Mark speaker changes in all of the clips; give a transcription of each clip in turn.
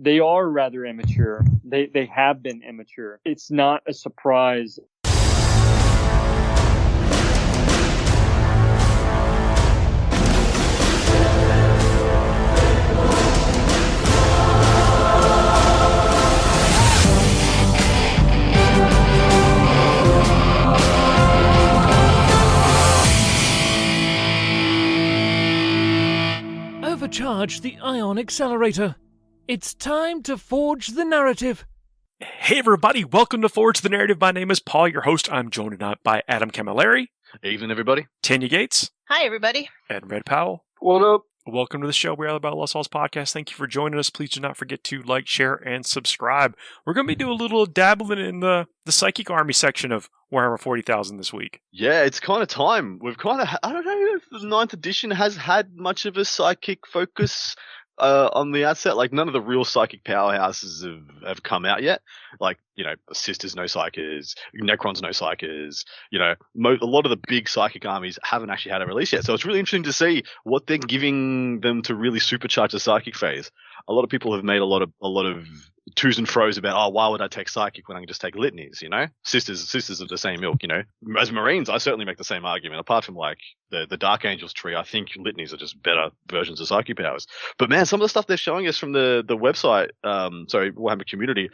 Speaker 1: they are rather immature. They have been immature. It's not a surprise.
Speaker 2: Overcharge the ion accelerator. It's time to forge the narrative.
Speaker 3: Hey everybody, welcome to Forge the Narrative. My name is Paul, your host. I'm joined tonight by Adam Camilleri.
Speaker 4: Evening, everybody.
Speaker 3: Tanya Gates.
Speaker 5: Hi, everybody.
Speaker 3: And Red Powell.
Speaker 1: What up?
Speaker 3: Welcome to the show. We're all about Lost Souls podcast. Thank you for joining us. Please do not forget to like, share, and subscribe. We're going to be doing a little dabbling in the Psychic Army section of Warhammer 40,000 this week.
Speaker 4: Yeah, it's kind of time. We've kind of, I don't know if the 9th edition has had much of a psychic focus on the outset. Like, none of the real psychic powerhouses have come out yet. Like, you know, Sisters no psychers, Necrons no psychers, you know, a lot of the big psychic armies haven't actually had a release yet. So it's really interesting to see what they're giving them to really supercharge the psychic phase. A lot of people have made a lot of twos and fro's about, oh, why would I take psychic when I can just take litanies, you know? Sisters of the same ilk, you know? As Marines, I certainly make the same argument. Apart from, like, the Dark Angels tree, I think litanies are just better versions of psychic powers. But, man, some of the stuff they're showing us from the website, Warhammer community,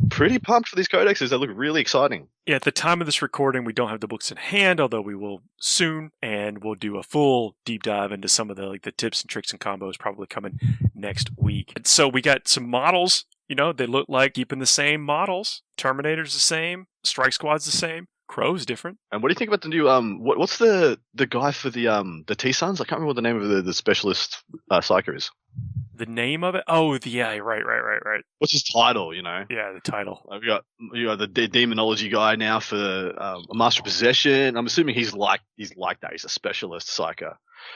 Speaker 4: pretty pumped for these codexes. They look really exciting.
Speaker 3: Yeah, at the time of this recording, we don't have the books in hand, although we will soon, and we'll do a full deep dive into some of the tips and tricks and combos probably coming next week. And so we got some models. You know, they look like keeping the same models. Terminator's the same. Strike Squad's the same. Crow's different.
Speaker 4: And what do you think about the new what's the guy for the T-Sons? I can't remember what the name of the specialist psyker is.
Speaker 3: The name of it? Oh, yeah, right.
Speaker 4: What's his title, you know?
Speaker 3: Yeah, the title.
Speaker 4: You got the demonology guy now for a Master of Possession. I'm assuming he's like that. He's a specialist psyker.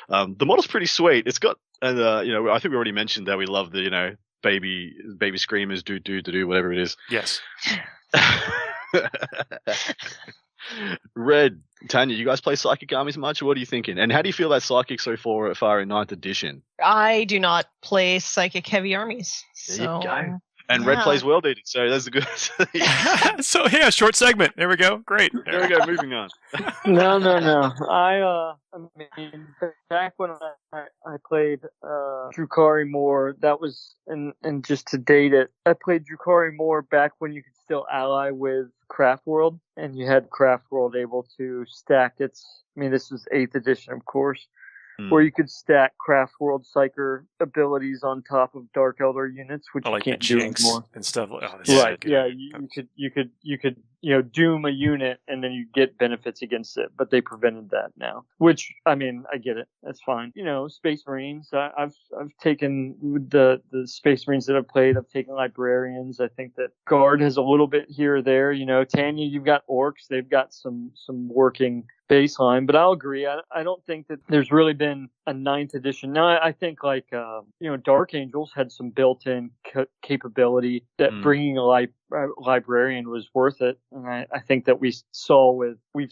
Speaker 4: The model's pretty sweet. It's got, and you know, I think we already mentioned that we love the, you know, baby screamers, do whatever it is.
Speaker 3: Yes.
Speaker 4: Red, Tanya, you guys play psychic armies much? What are you thinking? And how do you feel that psychic so far in 9th edition?
Speaker 5: I do not play psychic heavy armies.
Speaker 4: There you go. And Red plays World Eating, so that's a good.
Speaker 3: So yeah, short segment. There we go. Great.
Speaker 4: There we go. Moving on.
Speaker 1: No. I mean, back when I played Drukhari more, that was and just to date it, I played Drukhari more back when you could still ally with Craft World, and you had Craft World able to stack its. I mean, this was 8th edition, of course. Where you could stack Craft World Psyker abilities on top of Dark Elder units, which you can't do anymore.
Speaker 3: And stuff like
Speaker 1: right? Yeah, you could doom a unit and then you get benefits against it, but they prevented that now. Which, I mean, I get it. That's fine. You know, Space Marines. I've taken the Space Marines that I've played. I've taken Librarians. I think that Guard has a little bit here or there. You know, Tanya, you've got Orcs. They've got some working baseline, but I'll agree. I don't think that there's really been a 9th edition. Now, I think Dark Angels had some built-in capability that bringing a librarian was worth it. And I think that we've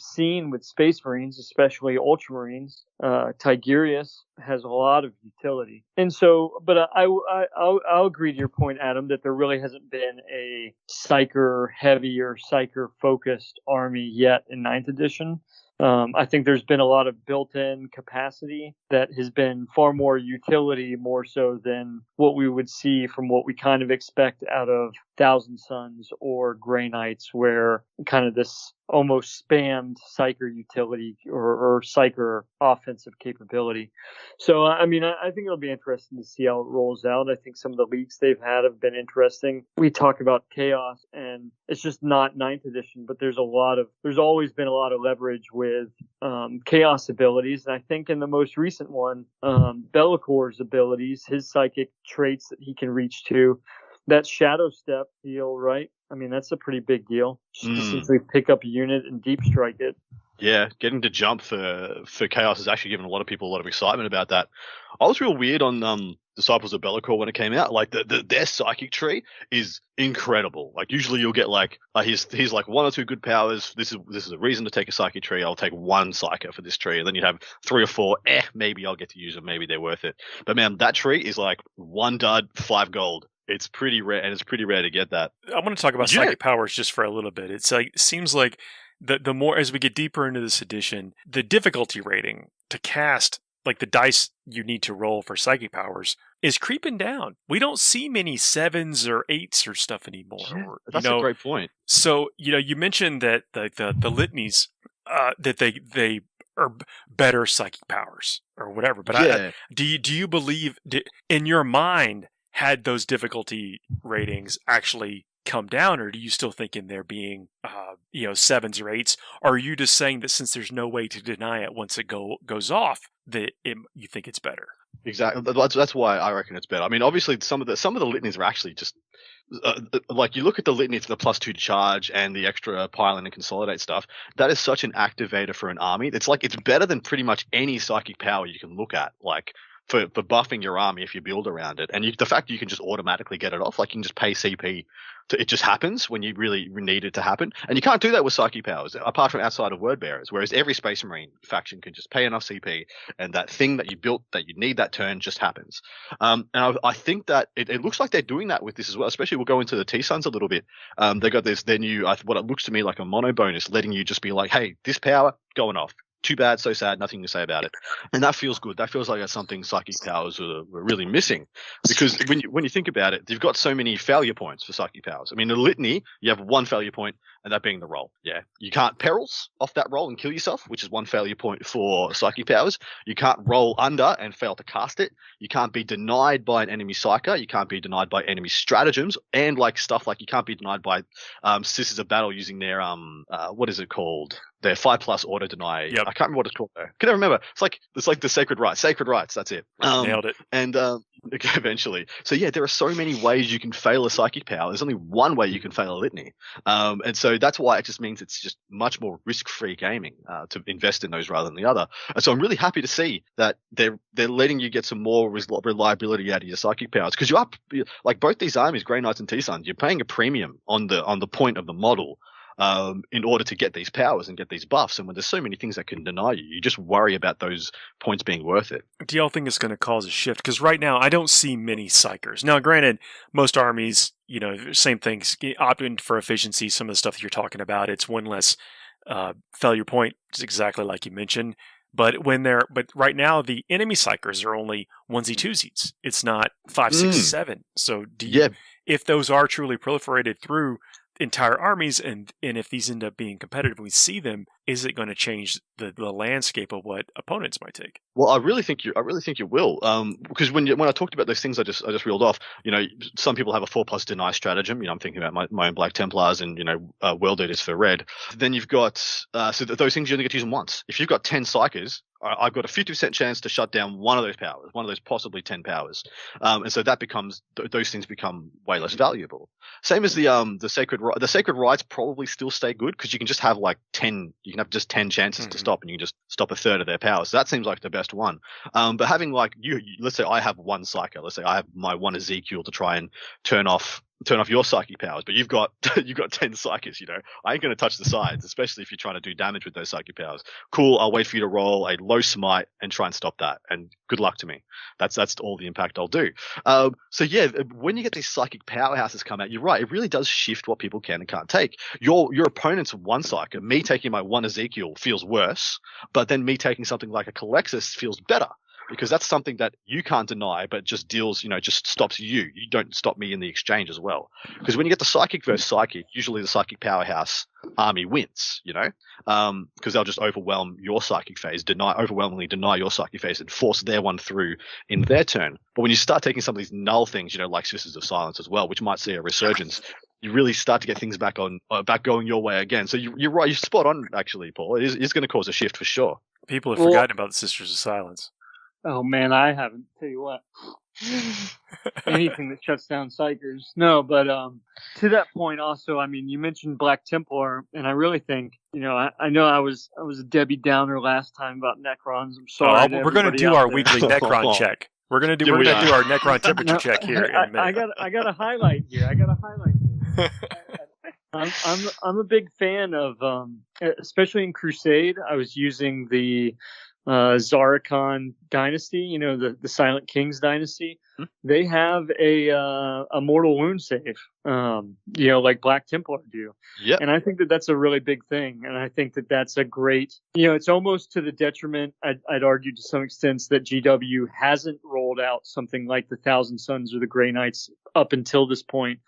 Speaker 1: seen with Space Marines, especially Ultramarines, Tigurius has a lot of utility. And so, but I'll agree to your point, Adam, that there really hasn't been a Psyker heavy or Psyker focused army yet in 9th edition. I think there's been a lot of built-in capacity that has been far more utility, more so than what we would see from what we kind of expect out of Thousand Sons or Grey Knights, where kind of this almost spammed Psyker utility or Psyker offensive capability. So, I mean, I think it'll be interesting to see how it rolls out. I think some of the leaks they've had have been interesting. We talk about Chaos, and it's just not 9th edition, but there's always been a lot of leverage with Chaos abilities. And I think in the most recent one, Bellacor's abilities, his psychic traits that he can reach to, that Shadow Step deal, right? I mean, that's a pretty big deal. Just to simply pick up a unit and deep strike it.
Speaker 4: Yeah, getting to jump for Chaos has actually given a lot of people a lot of excitement about that. I was real weird on Disciples of Be'lakor when it came out. Like their psychic tree is incredible. Like usually you'll get like he's like one or two good powers. This is a reason to take a psychic tree. I'll take one psyker for this tree, and then you'd have 3 or 4. Maybe I'll get to use them. Maybe they're worth it. But man, that tree is like 1 dud, 5 gold. It's pretty rare, and it's pretty rare to get that.
Speaker 3: I want to talk about psychic powers just for a little bit. It's like it seems like the more as we get deeper into this edition, the difficulty rating to cast like the dice you need to roll for psychic powers is creeping down. We don't see many 7s or 8s or stuff anymore.
Speaker 4: Yeah,
Speaker 3: or,
Speaker 4: that's a great point.
Speaker 3: So you mentioned that the litanies that they are better psychic powers or whatever. But do you believe in your mind had those difficulty ratings actually come down, or do you still think in there being 7s or 8s? Or are you just saying that since there's no way to deny it once it goes off, that you think it's better?
Speaker 4: Exactly. That's why I reckon it's better. I mean, obviously, some of the litanies are actually just like you look at the litany for the +2 to charge and the extra pile in and consolidate stuff. That is such an activator for an army. It's like it's better than pretty much any psychic power you can look at. Like for buffing your army if you build around it, and the fact you can just automatically get it off, like you can just pay CP. It just happens when you really need it to happen. And you can't do that with psychic powers, apart from outside of word bearers, whereas every Space Marine faction can just pay enough CP, and that thing that you built that you need that turn just happens. And I think that it looks like they're doing that with this as well, especially we'll go into the T-Suns a little bit. They got their new, what it looks to me like a mono bonus, letting you just be like, hey, this power, going off. Too bad, so sad, nothing to say about it. And that feels good. That feels like that's something psychic powers were really missing. Because when you think about it, you've got so many failure points for psychic powers. I mean, the litany, you have one failure point, and that being the roll. Yeah. You can't perils off that roll and kill yourself, which is one failure point for psychic powers. You can't roll under and fail to cast it. You can't be denied by an enemy psyker. You can't be denied by enemy stratagems. And like stuff like you can't be denied by Sisters of Battle using their what is it called? Their 5+ auto deny.
Speaker 3: Yep.
Speaker 4: I can't remember what it's called though. Can I remember? It's like the sacred rights. Sacred rights. That's it.
Speaker 3: Nailed it.
Speaker 4: And eventually, so yeah, there are so many ways you can fail a psychic power. There's only one way you can fail a litany, and so that's why it just means it's just much more risk-free gaming to invest in those rather than the other. And so I'm really happy to see that they're letting you get some more reliability out of your psychic powers, because you are like both these armies, Grey Knights and T-Suns, you're paying a premium on the point of the model. In order to get these powers and get these buffs. And when there's so many things that can deny you, you just worry about those points being worth it.
Speaker 3: Do y'all think it's going to cause a shift? Because right now, I don't see many psychers. Now, granted, most armies, same things, opting for efficiency, some of the stuff that you're talking about, it's one less failure point. It's exactly like you mentioned. But right now, the enemy psychers are only 1s, 2s. It's not 5, 6, 7. So if those are truly proliferated through entire armies, and if these end up being competitive, we see them. Is it going to change the landscape of what opponents might take?
Speaker 4: Well, I really think you will. Because when I talked about those things I just reeled off, some people have a 4+ deny stratagem. I'm thinking about my own Black Templars and World Eaters for red. Then you've got those things you only get to use them once. If you've got 10 psychers, I've got a 50% chance to shut down one of those powers, one of those possibly 10 powers. And so that becomes, those things become way less valuable. Same as the sacred rights probably still stay good, because you can just have like 10, you can have just 10 chances to stop, and you can just stop a third of their powers. So that seems like the best one. But having like let's say I have one psyker, let's say I have my one Ezekiel to try and turn off your psychic powers, but you've got 10 psychers, I ain't going to touch the sides, especially if you're trying to do damage with those psychic powers. Cool, I'll wait for you to roll a low smite and try and stop that, and good luck to me. That's all the impact I'll do. So yeah, when you get these psychic powerhouses come out, you're right, it really does shift what people can and can't take. Your opponent's one psyker, me taking my one Ezekiel feels worse, but then me taking something like a Calexis feels better. Because that's something that you can't deny, but just deals, just stops you. You don't stop me in the exchange as well. Because when you get the psychic versus psychic, usually the psychic powerhouse army wins, because they'll just overwhelm your psychic phase, overwhelmingly deny your psychic phase, and force their one through in their turn. But when you start taking some of these null things, like Sisters of Silence as well, which might see a resurgence, you really start to get things back going your way again. So you're right, you're spot on actually, Paul. It is going to cause a shift for sure.
Speaker 3: People have forgotten about the Sisters of Silence.
Speaker 1: Oh man, I haven't. Tell you what, anything that shuts down psychers. No, but to that point, also, I mean, you mentioned Black Templar, and I really think, I know I was a Debbie Downer last time about Necrons. I'm sorry.
Speaker 3: We're going to do our weekly Necron check. We're going to do our Necron temperature check here in a minute.
Speaker 1: I got a highlight here. I'm a big fan of, especially in Crusade. I was using the Zarkon dynasty, the Silent Kings dynasty, they have a mortal wound save, like Black Templar do.
Speaker 4: Yep.
Speaker 1: And I think that that's a really big thing. And I think that that's a great, it's almost to the detriment, I'd argue to some extent, that GW hasn't rolled out something like the Thousand Sons or the Grey Knights up until this point,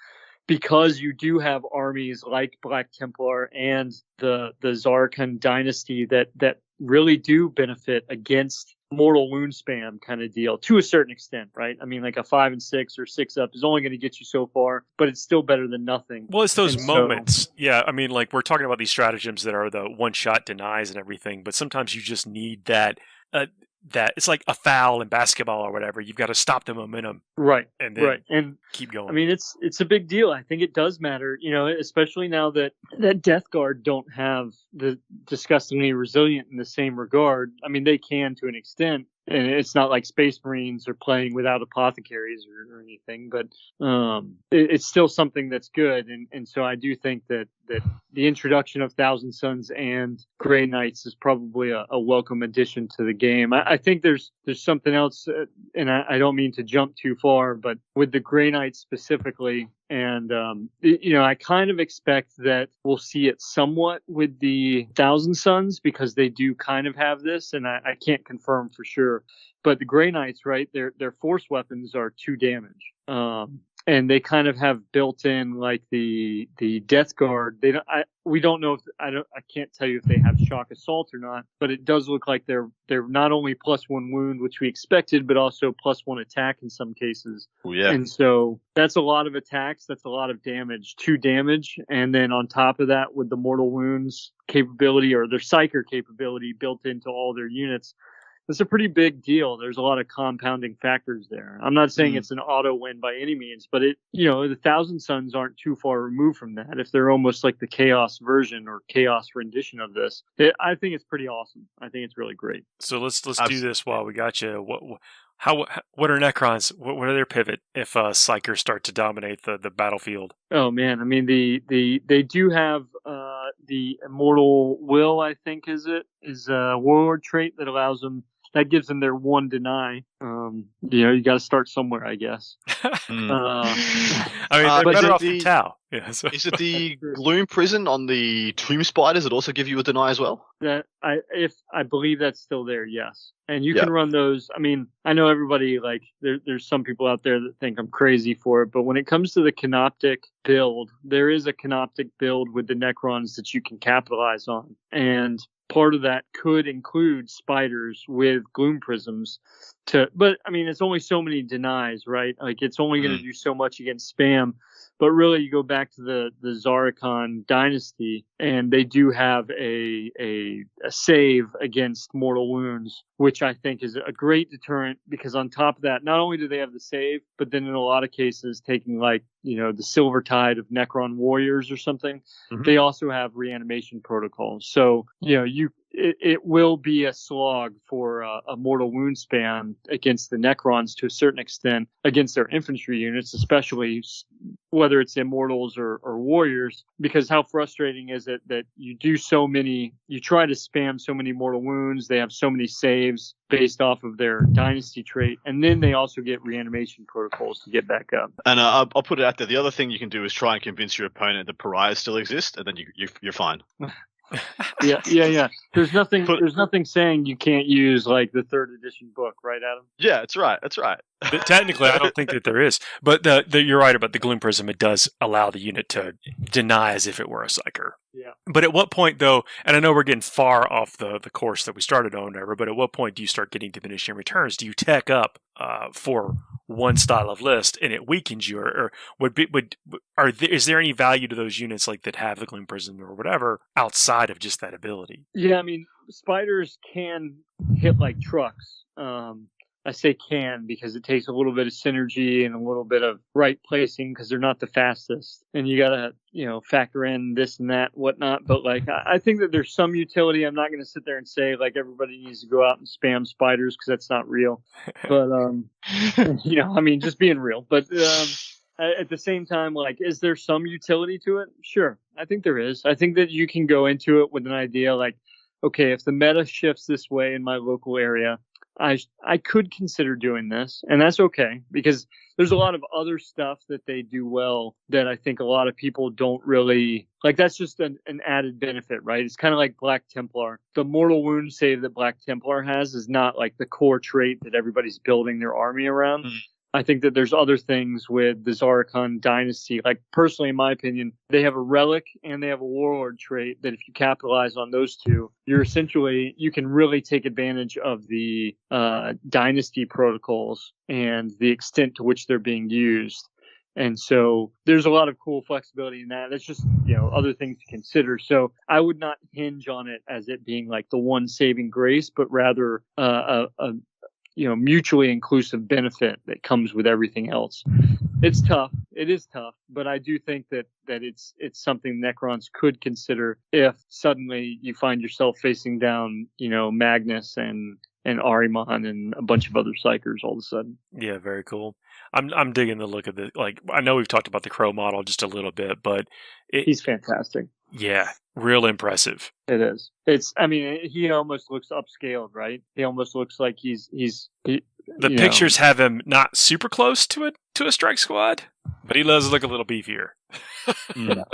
Speaker 1: because you do have armies like Black Templar and the Zarkon dynasty that really do benefit against mortal wound spam kind of deal to a certain extent, right? I mean, like a 5 and 6 or 6 up is only going to get you so far, but it's still better than nothing.
Speaker 3: Well, it's those moments. Yeah, I mean, like we're talking about these stratagems that are the one-shot denies and everything, but sometimes you just need that. That it's like a foul in basketball or whatever. You've got to stop the momentum,
Speaker 1: right?
Speaker 3: And then
Speaker 1: and
Speaker 3: keep going.
Speaker 1: I mean, it's a big deal. I think it does matter, especially now that Death Guard don't have the disgustingly resilient in the same regard. I mean, they can to an extent, and it's not like Space Marines are playing without apothecaries or anything, but it's still something that's good. And so I do think that the introduction of Thousand Sons and Grey Knights is probably a welcome addition to the game. I think there's something else, and I don't mean to jump too far, but with the Grey Knights specifically, and I kind of expect that we'll see it somewhat with the Thousand Sons, because they do kind of have this, and I can't confirm for sure. But the Grey Knights, right, their force weapons are 2 damage. And they kind of have built in like the Death Guard. We don't know if I can't tell you if they have shock assault or not, but it does look like they're not only +1 wound, which we expected, but also +1 attack in some cases.
Speaker 4: Oh, yeah.
Speaker 1: And so that's a lot of attacks. That's a lot of damage, 2 damage. And then on top of that, with the mortal wounds capability or their psyker capability built into all their units, it's a pretty big deal. There's a lot of compounding factors there. I'm not saying it's an auto win by any means, but the Thousand Sons aren't too far removed from that. If they're almost like the Chaos version or Chaos rendition of this, I think it's pretty awesome. I think it's really great.
Speaker 3: So let's do this while we got you. What are Necrons? What are their pivot if Psychers start to dominate the battlefield?
Speaker 1: Oh man, I mean they do have the Immortal Will, I think is a warlord trait that allows them. That gives them their 1 deny. You got to start somewhere, I guess.
Speaker 3: I mean, they're better off than Tau. Yeah, so.
Speaker 4: Is it the Gloom Prison on the Tomb Spiders that also give you a deny as well?
Speaker 1: I believe that's still there, yes. And you can run those. I mean, I know everybody, like, there's some people out there that think I'm crazy for it, but when it comes to the Canoptic build, there is a Canoptic build with the Necrons that you can capitalize on. And part of that could include spiders with gloom prisms but I mean, it's only so many denies, right? Like it's only going to do so much against spam. But really, you go back to the Zarkon dynasty, and they do have a save against mortal wounds, which I think is a great deterrent, because on top of that, not only do they have the save, but then in a lot of cases, taking like, the Silver Tide of Necron Warriors or something, they also have reanimation protocols. So, it will be a slog for a mortal wound spam against the Necrons to a certain extent, against their infantry units, especially whether it's immortals or warriors, because how frustrating is it that you try to spam so many mortal wounds, they have so many saves based off of their dynasty trait, and then they also get reanimation protocols to get back up.
Speaker 4: And I'll put it out there, the other thing you can do is try and convince your opponent that pariahs still exist, and then you're fine.
Speaker 1: Yeah. There's nothing saying you can't use like the 3rd edition book, right, Adam?
Speaker 4: Yeah, that's right.
Speaker 3: But technically, I don't think that there is. But you're right about the Gloom Prism. It does allow the unit to deny as if it were a Psyker.
Speaker 1: Yeah.
Speaker 3: But at what point, though, and I know we're getting far off the course that we started on, but at what point do you start getting diminishing returns? Do you tech up for one style of list and it weakens you, or is there any value to those units like that have the Gloom Prism or whatever outside of just that ability?
Speaker 1: Yeah, I mean, spiders can hit like trucks. I say can because it takes a little bit of synergy and a little bit of right placing, because they're not the fastest, and you gotta factor in this and that, whatnot. But like, I think that there's some utility. I'm not going to sit there and say like everybody needs to go out and spam spiders, because that's not real. But I mean, just being real. But at the same time, like, is there some utility to it? Sure, I think there is. I think that you can go into it with an idea like, okay, if the meta shifts this way in my local area, I could consider doing this, and that's okay, because there's a lot of other stuff that they do well that I think a lot of people don't really like. That's just an added benefit, right? It's kind of like Black Templar. The mortal wound save that Black Templar has is not like the core trait that everybody's building their army around. I think that there's other things with the Zarkon dynasty. Like, personally, in my opinion, they have a relic and they have a warlord trait that if you capitalize on those two, you can really take advantage of the dynasty protocols and the extent to which they're being used. And so there's a lot of cool flexibility in that. That's just, other things to consider. So I would not hinge on it as it being like the one saving grace, but rather a mutually inclusive benefit that comes with everything else. It's tough. It is tough, but I do think that it's something Necrons could consider if suddenly you find yourself facing down, Magnus and Ahriman and a bunch of other psychers all of a sudden.
Speaker 3: Yeah, very cool. I'm digging the look of it. Like, I know we've talked about the Crow model just a little bit, but
Speaker 1: he's fantastic.
Speaker 3: Yeah, real impressive.
Speaker 1: It is. He almost looks upscaled, right? He almost looks like he's
Speaker 3: the pictures have him not super close to a strike squad, but he does look a little beefier.
Speaker 4: Yeah.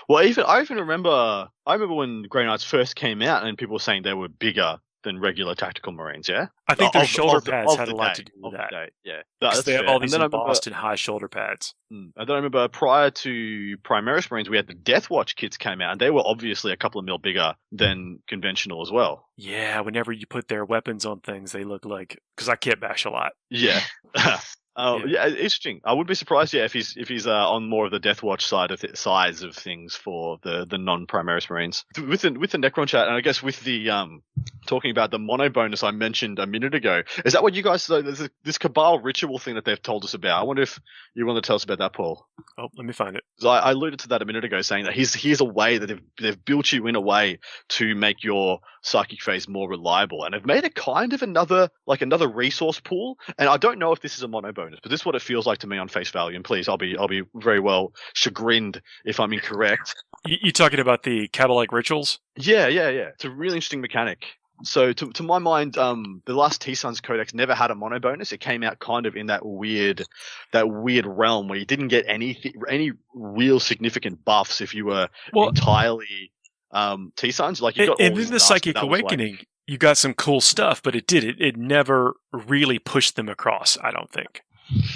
Speaker 4: Well, I even remember when Grey Knights first came out and people were saying they were bigger than regular tactical Marines, yeah?
Speaker 3: I think their shoulder pads had a lot to do with that.
Speaker 4: Yeah.
Speaker 3: Because they have all these embossed and high shoulder pads.
Speaker 4: And then I remember prior to Primaris Marines, we had the Death Watch kits came out, and they were obviously a couple of mil bigger than conventional as well.
Speaker 3: Yeah, whenever you put their weapons on things, they look like... Because I kit bash a lot.
Speaker 4: Yeah. Yeah, interesting. I would be surprised, if he's on more of the Death Watch size of things for the non-Primaris Marines. With the Necron chat, and I guess with the talking about the mono bonus I mentioned a minute ago, is that what you guys? There's this Cabal ritual thing that they've told us about. I wonder if you want to tell us about that, Paul.
Speaker 3: Oh, let me find it.
Speaker 4: I alluded to that a minute ago, saying that here's a way that they've built you in a way to make your psychic phase more reliable, and they've made it kind of another resource pool. And I don't know if this is a mono bonus, but this is what it feels like to me on face value. And please, I'll be very well chagrined if I'm incorrect.
Speaker 3: You talking about the Cabal-like rituals?
Speaker 4: Yeah. It's a really interesting mechanic. So to my mind, the last T-Sons Codex never had a mono bonus. It came out kind of in that weird realm where you didn't get any real significant buffs if you were entirely T-Sons. Like you got all
Speaker 3: and then the Psychic Awakening, you got some cool stuff, but it never really pushed them across, I don't think.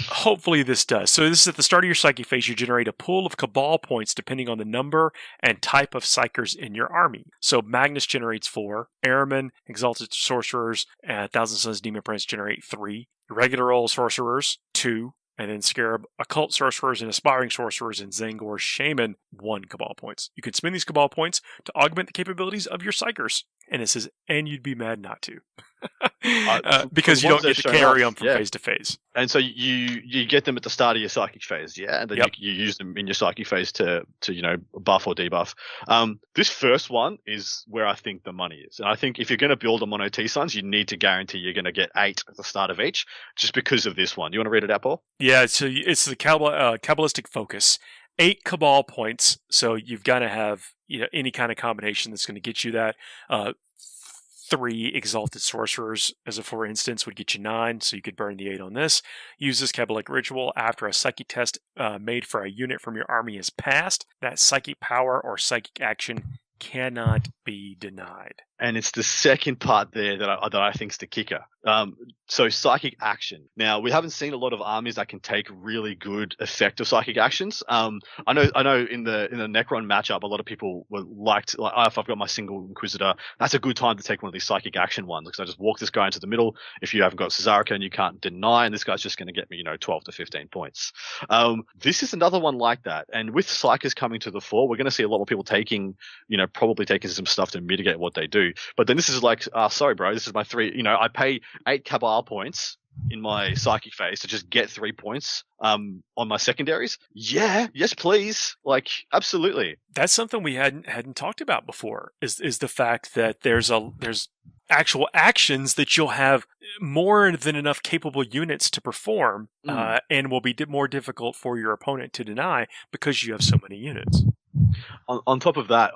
Speaker 3: Hopefully this does. So this is at the start of your Psychic phase. You generate a pool of Cabal points depending on the number and type of Psychers in your army. So Magnus generates 4. Airmen, Exalted Sorcerers, and Thousand Sons Demon Prince generate 3. Regular old Sorcerers, 2. And then Scarab, Occult Sorcerers, and Aspiring Sorcerers, and Zangor Shaman, 1 Cabal points. You can spend these Cabal points to augment the capabilities of your Psychers. And it says, and you'd be mad not to. Because you don't get to carry them from phase to phase.
Speaker 4: And so you get them at the start of your Psychic phase, yeah? And then you use them in your Psychic phase to buff or debuff. This first one is where I think the money is. And I think if you're going to build a mono T-Sons, you need to guarantee you're going to get 8 at the start of each, just because of this one. You want to read it out, Paul?
Speaker 3: Yeah, so it's the Kabbalistic focus. 8 Cabal points, so you've got to have any kind of combination that's going to get you that. 3 Exalted Sorcerers, as a for instance, would get you 9, so you could burn the 8 on this. Use this Kabbalistic ritual after a psychic test made for a unit from your army is passed. That psychic power or psychic action cannot be denied.
Speaker 4: And it's the second part there that I think is the kicker. So psychic action. Now, we haven't seen a lot of armies that can take really good effective psychic actions. I know in the Necron matchup, a lot of people were if I've got my single Inquisitor, that's a good time to take one of these psychic action ones, because I just walk this guy into the middle. If you haven't got Cesarica and you can't deny, and this guy's just going to get me 12 to 15 points. This is another one like that. And with Psychers coming to the fore, we're going to see a lot more people probably taking some stuff to mitigate what they do. But then this is like, sorry, bro, this is my 3. I pay 8 Cabal points in my Psychic phase to just get 3 points on my secondaries. Yeah, yes, please. Like, absolutely.
Speaker 3: That's something we hadn't talked about before. Is the fact that there's actual actions that you'll have more than enough capable units to perform, and will be more difficult for your opponent to deny because you have so many units.
Speaker 4: On top of that,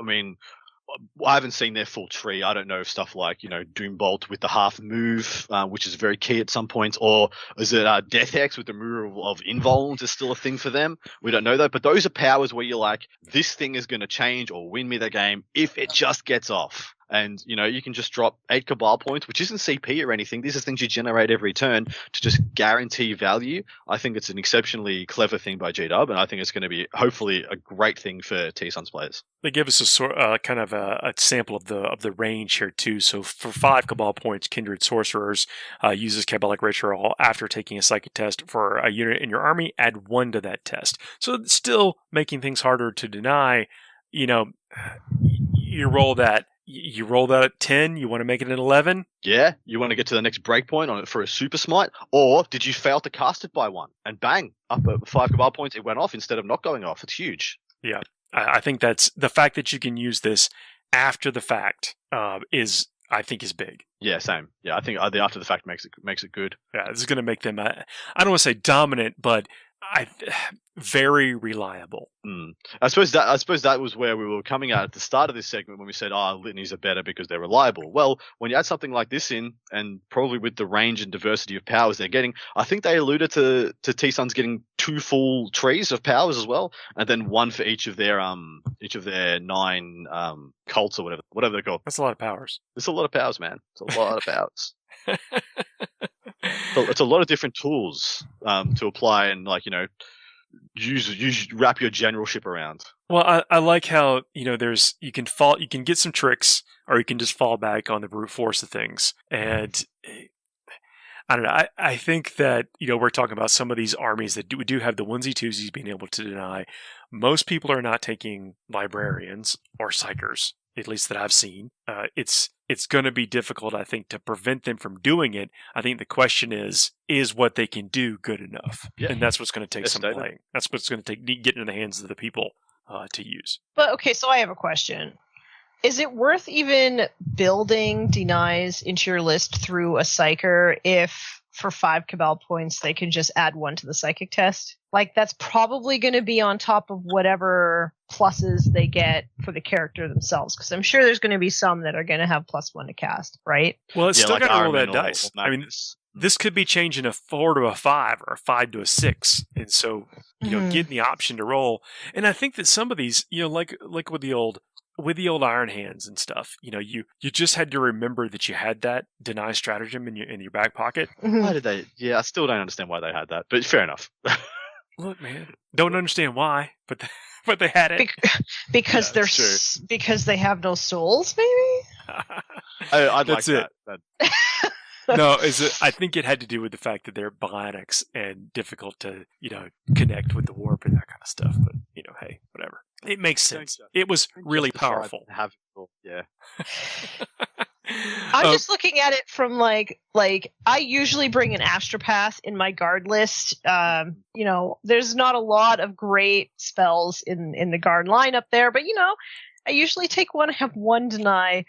Speaker 4: I haven't seen their full tree. I don't know if stuff like, Doombolt with the half move, which is very key at some points, or is it Death Hex with the removal of invulns is still a thing for them? We don't know that, but those are powers where you're like, this thing is going to change or win me the game if it just gets off. And, you can just drop 8 Cabal points, which isn't CP or anything. These are things you generate every turn to just guarantee value. I think it's an exceptionally clever thing by G-Dub, and I think it's going to be hopefully a great thing for T-Suns players.
Speaker 3: They give us a kind of a sample of the range here too. So for 5 Cabal points, Kindred Sorcerers uses Cabalic Ritual after taking a Psychic test for a unit in your army. Add 1 to that test. So it's still making things harder to deny. You roll that. You roll that at 10, you want to make it an 11?
Speaker 4: Yeah, you want to get to the next breakpoint on it for a super smite? Or did you fail to cast it by 1? And bang, up at 5 Cabal points, it went off instead of not going off. It's huge.
Speaker 3: Yeah, I think that's the fact that you can use this after the fact is big.
Speaker 4: Yeah, same. Yeah, I think the after the fact makes it good.
Speaker 3: Yeah, this is going to make them, I don't want to say dominant, but very reliable.
Speaker 4: I suppose that was where we were coming at the start of this segment when we said, litanies are better because they're reliable. Well, when you add something like this in, and probably with the range and diversity of powers they're getting, I think they alluded to T-Suns getting 2 full trees of powers as well, and then 1 for each of their 9 cults or whatever they're called.
Speaker 3: That's a lot of powers.
Speaker 4: It's a lot of powers, man. It's a lot of powers. It's a lot of different tools to apply and wrap your generalship around.
Speaker 3: Well, I like how you can get some tricks, or you can just fall back on the brute force of things. And I don't know. I think that we're talking about some of these armies that do have the onesie twosies being able to deny. Most people are not taking librarians or psychers, at least that I've seen. It's going to be difficult, I think, to prevent them from doing it. I think the question is what they can do good enough? Yeah. And that's what's going to take some playing. That's what's going to take getting in the hands of the people to use.
Speaker 5: But okay, so I have a question. Is it worth even building denies into your list through a psyker if for 5 Cabal points they can just add 1 to the psychic test? Like, that's probably going to be on top of whatever pluses they get for the character themselves, because I'm sure there's going to be some that are going to have +1 to cast, right?
Speaker 3: Well, it's still got to roll that dice. I mean, this could be changing a 4 to a 5 or a 5 to a 6, and so getting the option to roll. And I think that some of these, like with the old Iron Hands and stuff, you just had to remember that you had that deny stratagem in your back pocket.
Speaker 4: Why did they? Yeah, I still don't understand why they had that, but fair enough.
Speaker 3: Look, man, don't understand why, but they had it
Speaker 5: because because they have no souls, maybe.
Speaker 4: I'd like that.
Speaker 3: No, I think it had to do with the fact that they're bionics and difficult to connect with the warp and that kind of stuff. But hey, whatever. It makes sense. It was really powerful.
Speaker 4: Yeah.
Speaker 5: I'm just looking at it from like I usually bring an Astropath in my guard list. There's not a lot of great spells in the guard lineup there, but I usually take 1, have 1 deny.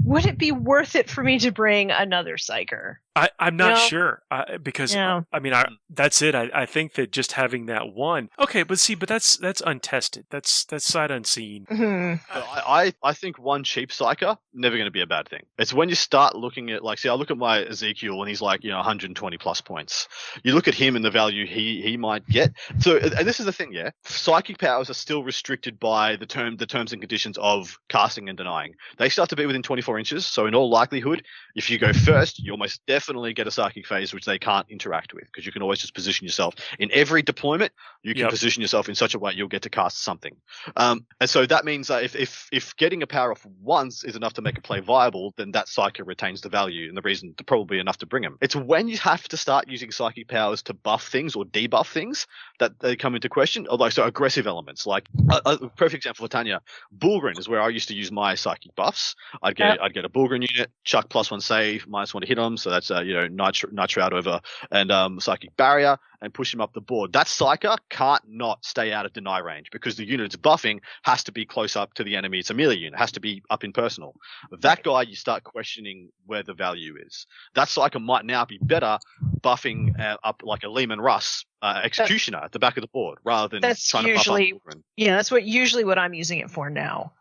Speaker 5: Would it be worth it for me to bring another psyker?
Speaker 3: I'm not sure because that's it. I think that just having that 1, okay, but that's untested. That's sight unseen.
Speaker 5: Mm-hmm.
Speaker 4: I think 1 cheap psyker never going to be a bad thing. It's when you start looking at I look at my Ezekiel and he's 120 plus points. You look at him and the value he might get. So, and this is the thing, yeah. Psychic powers are still restricted by the terms and conditions of casting and denying. They start to be within 24 inches. So in all likelihood, if you go first, you almost definitely get a psychic phase which they can't interact with, because you can always just position yourself in every deployment. You can position yourself in such a way you'll get to cast something, and so that means that if getting a power off once is enough to make a play viable, then that psychic retains the value and the reason to probably enough to bring them. It's when you have to start using psychic powers to buff things or debuff things that they come into question. So aggressive elements, like a perfect example for Tanya, Bullgrin is where I used to use my psychic buffs. I'd get a Bullgrin unit, chuck +1 save, -1 to hit them, so that's Night Shroud over and Psychic Barrier, and push him up the board. That Psyker can't not stay out of deny range, because the unit it's buffing has to be close up to the enemy. It's a melee unit, has to be up in personal. That guy, you start questioning where the value is. That Psyker might now be better buffing up like a Lehman Russ Executioner at the back of the board, rather than trying to buff up Bullgrin.
Speaker 5: Yeah, that's usually what I'm using it for now.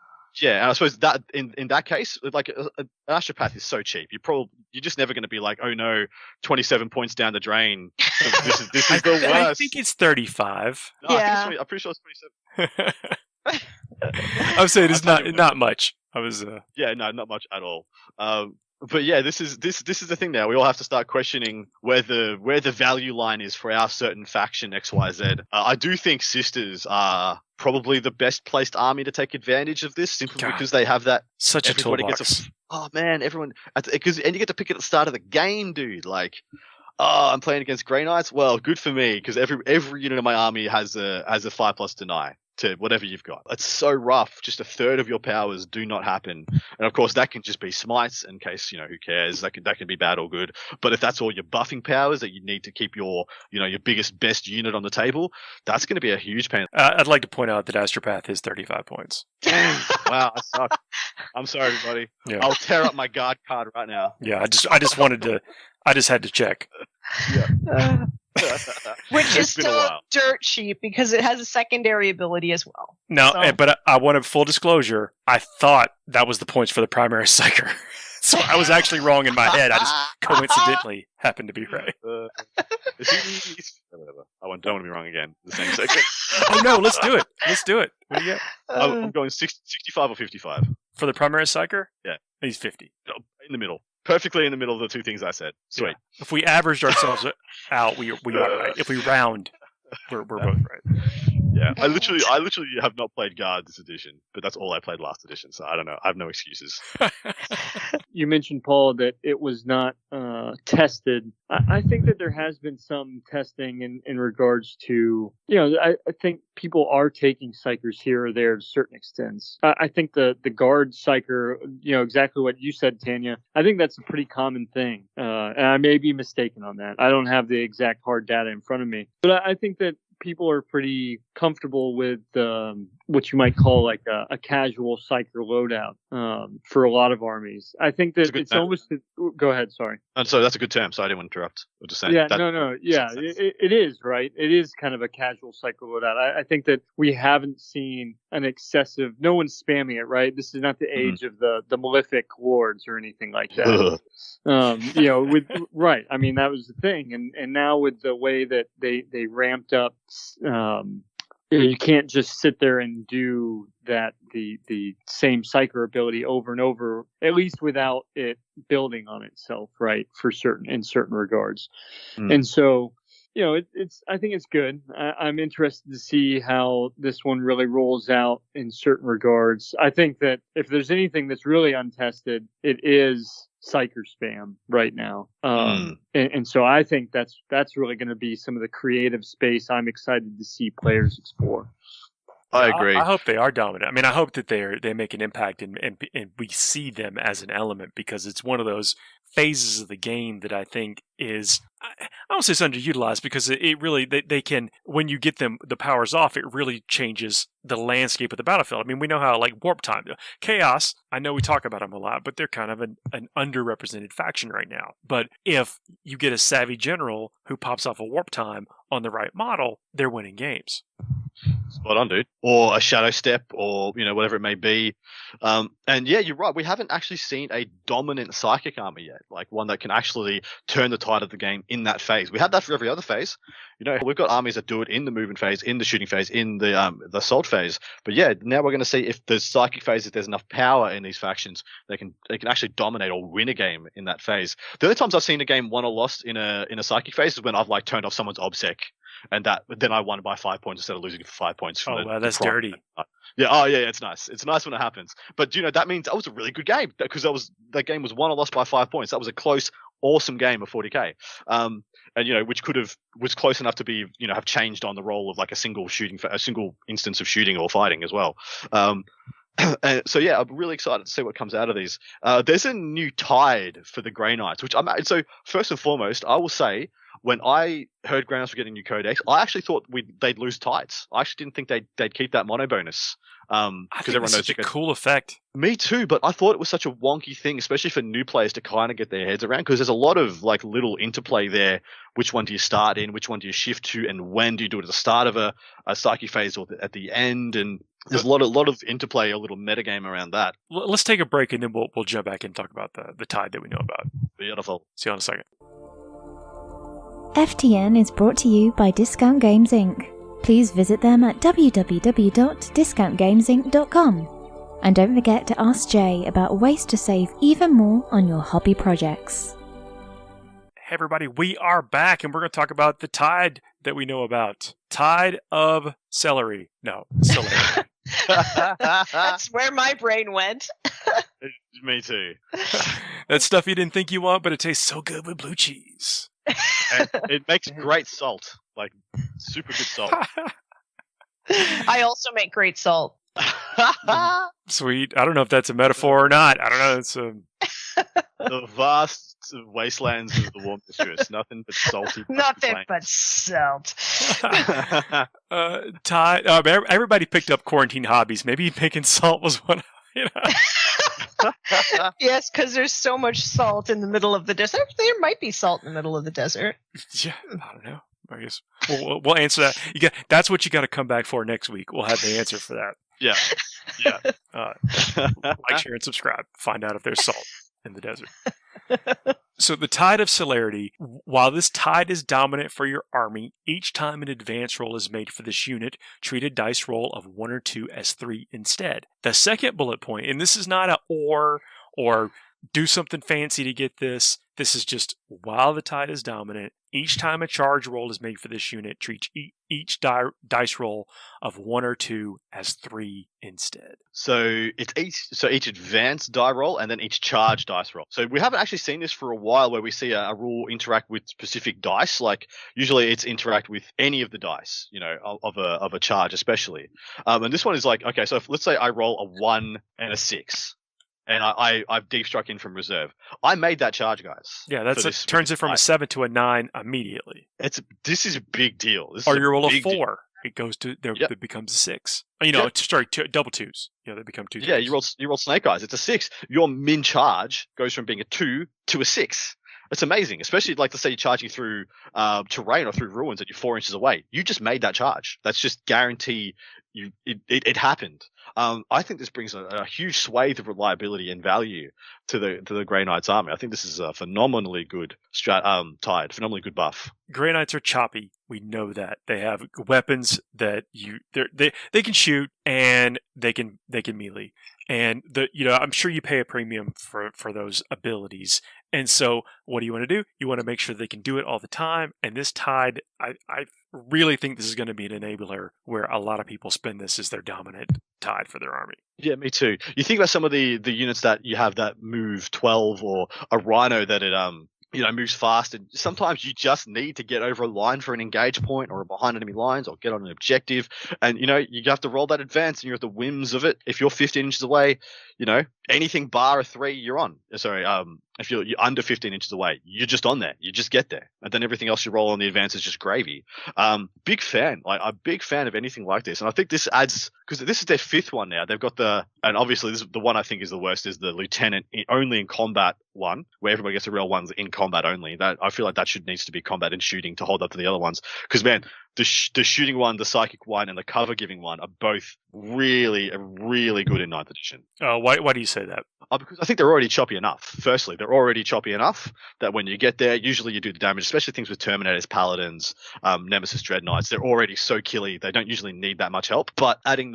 Speaker 4: Yeah, and I suppose that in that case, like an astropath is so cheap. You're just never going to be like, oh no, 27 points down the drain. This is the worst.
Speaker 3: I think it's 35.
Speaker 4: No,
Speaker 5: Yeah.
Speaker 4: I'm pretty sure it's 27.
Speaker 3: I would say it is not much. I was
Speaker 4: Yeah, no, not much at all. But yeah, this is the thing now. We all have to start questioning where the value line is for our certain faction XYZ. I do think Sisters are probably the best placed army to take advantage of this, simply because they have that.
Speaker 3: Such a toolbox.
Speaker 4: Everyone, because and you get to pick it at the start of the game, dude. Like, oh, I'm playing against Grey Knights. Well, good for me, because every unit of my army has a 5+ deny to whatever you've got. It's so rough. Just a third of your powers do not happen, and of course that can just be smites. In case who cares? That can be bad or good. But if that's all your buffing powers that you need to keep your your best unit on the table, that's going to be a huge pain.
Speaker 3: I'd like to point out that Astropath is 35 points.
Speaker 4: Damn! Wow, I suck. I'm sorry, everybody.
Speaker 3: Yeah.
Speaker 4: I'll tear up my guard card right now.
Speaker 3: Yeah, I just had to check.
Speaker 4: Yeah.
Speaker 5: Which is
Speaker 4: It's been a
Speaker 5: still
Speaker 4: while.
Speaker 5: dirt cheap because it has a secondary ability as well.
Speaker 3: No,
Speaker 5: So-
Speaker 3: but I wanted full disclosure. I thought that was the points for the primary psyker. So I was actually wrong in my head. I just coincidentally happened to be right.
Speaker 4: Whatever. I don't want to be wrong again. The same second.
Speaker 3: Oh no, let's do it. Let's do it. What do you got?
Speaker 4: I'm going 65 or 55.
Speaker 3: For the primary psyker?
Speaker 4: Yeah.
Speaker 3: He's 50.
Speaker 4: In the middle. Perfectly in the middle of the two things I said. Sweet.
Speaker 3: Yeah. If we averaged ourselves out, we are right. If we round, we're both right.
Speaker 4: Yeah. I literally have not played Guard this edition, but that's all I played last edition, so I don't know. I have no excuses.
Speaker 1: You mentioned, Paul, that it was not tested. I think that there has been some testing in regards to, I think people are taking psychers here or there to certain extents. I think the guard psycher, exactly what you said, Tanya, I think that's a pretty common thing. And I may be mistaken on that. I don't have the exact hard data in front of me. But I think that people are pretty comfortable with what you might call like a casual psyker loadout for a lot of armies. I think that it's almost. Go ahead, sorry.
Speaker 4: And so that's a good term, so I didn't want to interrupt. I'm just saying.
Speaker 1: Yeah, yeah, it is, right? It is kind of a casual psyker loadout. I think that we haven't seen an excessive. No one's spamming it, right? This is not the age of the malefic lords or anything like that. Right. I mean, that was the thing, and now with the way that they ramped up. You can't just sit there and do that the same psyker ability over and over, at least without it building on itself, right? In certain regards, and so I think it's good. I'm interested to see how this one really rolls out in certain regards. I think that if there's anything that's really untested, it is psyker spam right now. And so I think that's really going to be some of the creative space I'm excited to see players explore.
Speaker 4: I agree.
Speaker 3: I hope they are dominant. I mean, I hope that they make an impact and we see them as an element, because it's one of those phases of the game that I think is, I don't say it's underutilized, because it really, they can, when you get them the powers off, it really changes the landscape of the battlefield. I mean, we know how, like, Warp Time, Chaos, I know we talk about them a lot, but they're kind of an underrepresented faction right now. But if you get a savvy general who pops off a Warp Time on the right model, they're winning games.
Speaker 4: Spot on, dude. Or a Shadow Step, or whatever it may be. And yeah, you're right. We haven't actually seen a dominant psychic army yet, like one that can actually turn the tide of the game in that phase. We have that for every other phase. We've got armies that do it in the movement phase, in the shooting phase, in the assault phase. But yeah, now we're going to see if the psychic phase, if there's enough power in these factions, they can actually dominate or win a game in that phase. The only times I've seen a game won or lost in a psychic phase is when I've turned off someone's obsec. And then I won by 5 points instead of losing for 5 points.
Speaker 3: Wow, that's dirty.
Speaker 4: Yeah, oh yeah, it's nice. It's nice when it happens. But that means that was a really good game, because that game was won or lost by 5 points. That was a close, awesome game of 40k. And which was close enough to be have changed on the role of like a single instance of shooting or fighting as well. And so yeah, I'm really excited to see what comes out of these. There's a new tide for the Grey Knights, so first and foremost, I will say when I heard Grey Knights were getting new codex, I actually thought they'd lose Tides. I actually didn't think they'd keep that mono bonus.
Speaker 3: I
Speaker 4: Because
Speaker 3: think
Speaker 4: everyone
Speaker 3: it's
Speaker 4: knows
Speaker 3: such a cool effect.
Speaker 4: Me too, but I thought it was such a wonky thing, especially for new players to kind of get their heads around, because there's a lot of like little interplay there. Which one do you start in? Which one do you shift to? And when do you do it at the start of a psyche phase or at the end? And there's a lot of interplay, a little metagame around that.
Speaker 3: Let's take a break and then we'll jump back and talk about the Tide that we know about.
Speaker 4: Beautiful.
Speaker 3: See you in a second.
Speaker 6: FTN is brought to you by Discount Games Inc. Please visit them at www.discountgamesinc.com. And don't forget to ask Jay about ways to save even more on your hobby projects.
Speaker 3: Hey everybody, we are back and we're going to talk about the Tide that we know about. Tide of Celery. No, Celerity.
Speaker 5: That's where my brain went.
Speaker 4: Me too.
Speaker 3: That stuff you didn't think you want, but it tastes so good with blue cheese.
Speaker 4: And it makes great salt, like super good salt.
Speaker 5: I also make great salt.
Speaker 3: Sweet. I don't know if that's a metaphor or not. I don't know. It's
Speaker 4: The vast wastelands of the warm distress. Nothing but salty.
Speaker 5: Nothing but salt.
Speaker 3: Tide. Everybody picked up quarantine hobbies. Maybe making salt was one.
Speaker 5: Yes, because there's so much salt in the middle of the desert. There might be salt in the middle of the desert.
Speaker 3: Yeah, I don't know. I guess we'll answer that. That's what you got to come back for next week. We'll have the answer for that.
Speaker 4: Yeah.
Speaker 3: Like, share, and subscribe. Find out if there's salt in the desert. So the Tide of Celerity, while this tide is dominant for your army, each time an advance roll is made for this unit, treat a dice roll of 1 or 2 as 3 instead. The second bullet point, and this is not a or do something fancy to get this. This is just, while the tide is dominant, each time a charge roll is made for this unit, treat each dice roll of 1 or 2 as 3 instead.
Speaker 4: So it's each advanced die roll and then each charge dice roll. So we haven't actually seen this for a while, where we see a rule interact with specific dice. Like usually it's interact with any of the dice, of a charge especially. And this one is like, okay, so let's say I roll a 1 and a 6. And I've deep struck in from reserve. I made that charge, guys.
Speaker 3: Yeah, turns it from a 7 to a 9 immediately.
Speaker 4: This is a big deal.
Speaker 3: Or you roll a 4, it goes to it becomes a 6. Sorry, double 2s. They become 2.
Speaker 4: Yeah, you roll snake eyes. It's a 6. Your min charge goes from being a 2 to a 6. It's amazing, especially like, let's say you're charging through terrain or through ruins and you're 4 inches away. You just made that charge. That's just guarantee it happened. I think this brings a huge swathe of reliability and value to the Grey Knights army. I think this is a phenomenally good tide, phenomenally good buff.
Speaker 3: Grey Knights are choppy. We know that. They have weapons that they can shoot and they can melee. And I'm sure you pay a premium for those abilities. And so what do you want to do? You want to make sure they can do it all the time. And this tide, I really think this is going to be an enabler where a lot of people spend this as their dominant tide for their army.
Speaker 4: Yeah, me too. You think about some of the units that you have that move 12, or a Rhino that it moves fast, and sometimes you just need to get over a line for an engage point or behind enemy lines or get on an objective, and you have to roll that advance and you're at the whims of it. If you're 15 inches away, anything bar a 3, you're on. Sorry, if you're under 15 inches away, you're just on there. You just get there, and then everything else you roll on the advance is just gravy. Big fan, a big fan of anything like this, and I think this adds, because this is their 5th one now. They've got and obviously this is the one I think is the worst, is the lieutenant only in combat one, where everybody gets a real ones in combat only. That I feel like that needs to be combat and shooting to hold up to the other ones, because man, the shooting one, the psychic one, and the cover giving one are both really good in 9th edition.
Speaker 3: Why do you say that?
Speaker 4: Because I think they're already choppy enough. Firstly, they're already choppy enough that when you get there, usually you do the damage, especially things with Terminators, Paladins, Nemesis Dreadknights. They're already so killy, they don't usually need that much help. But adding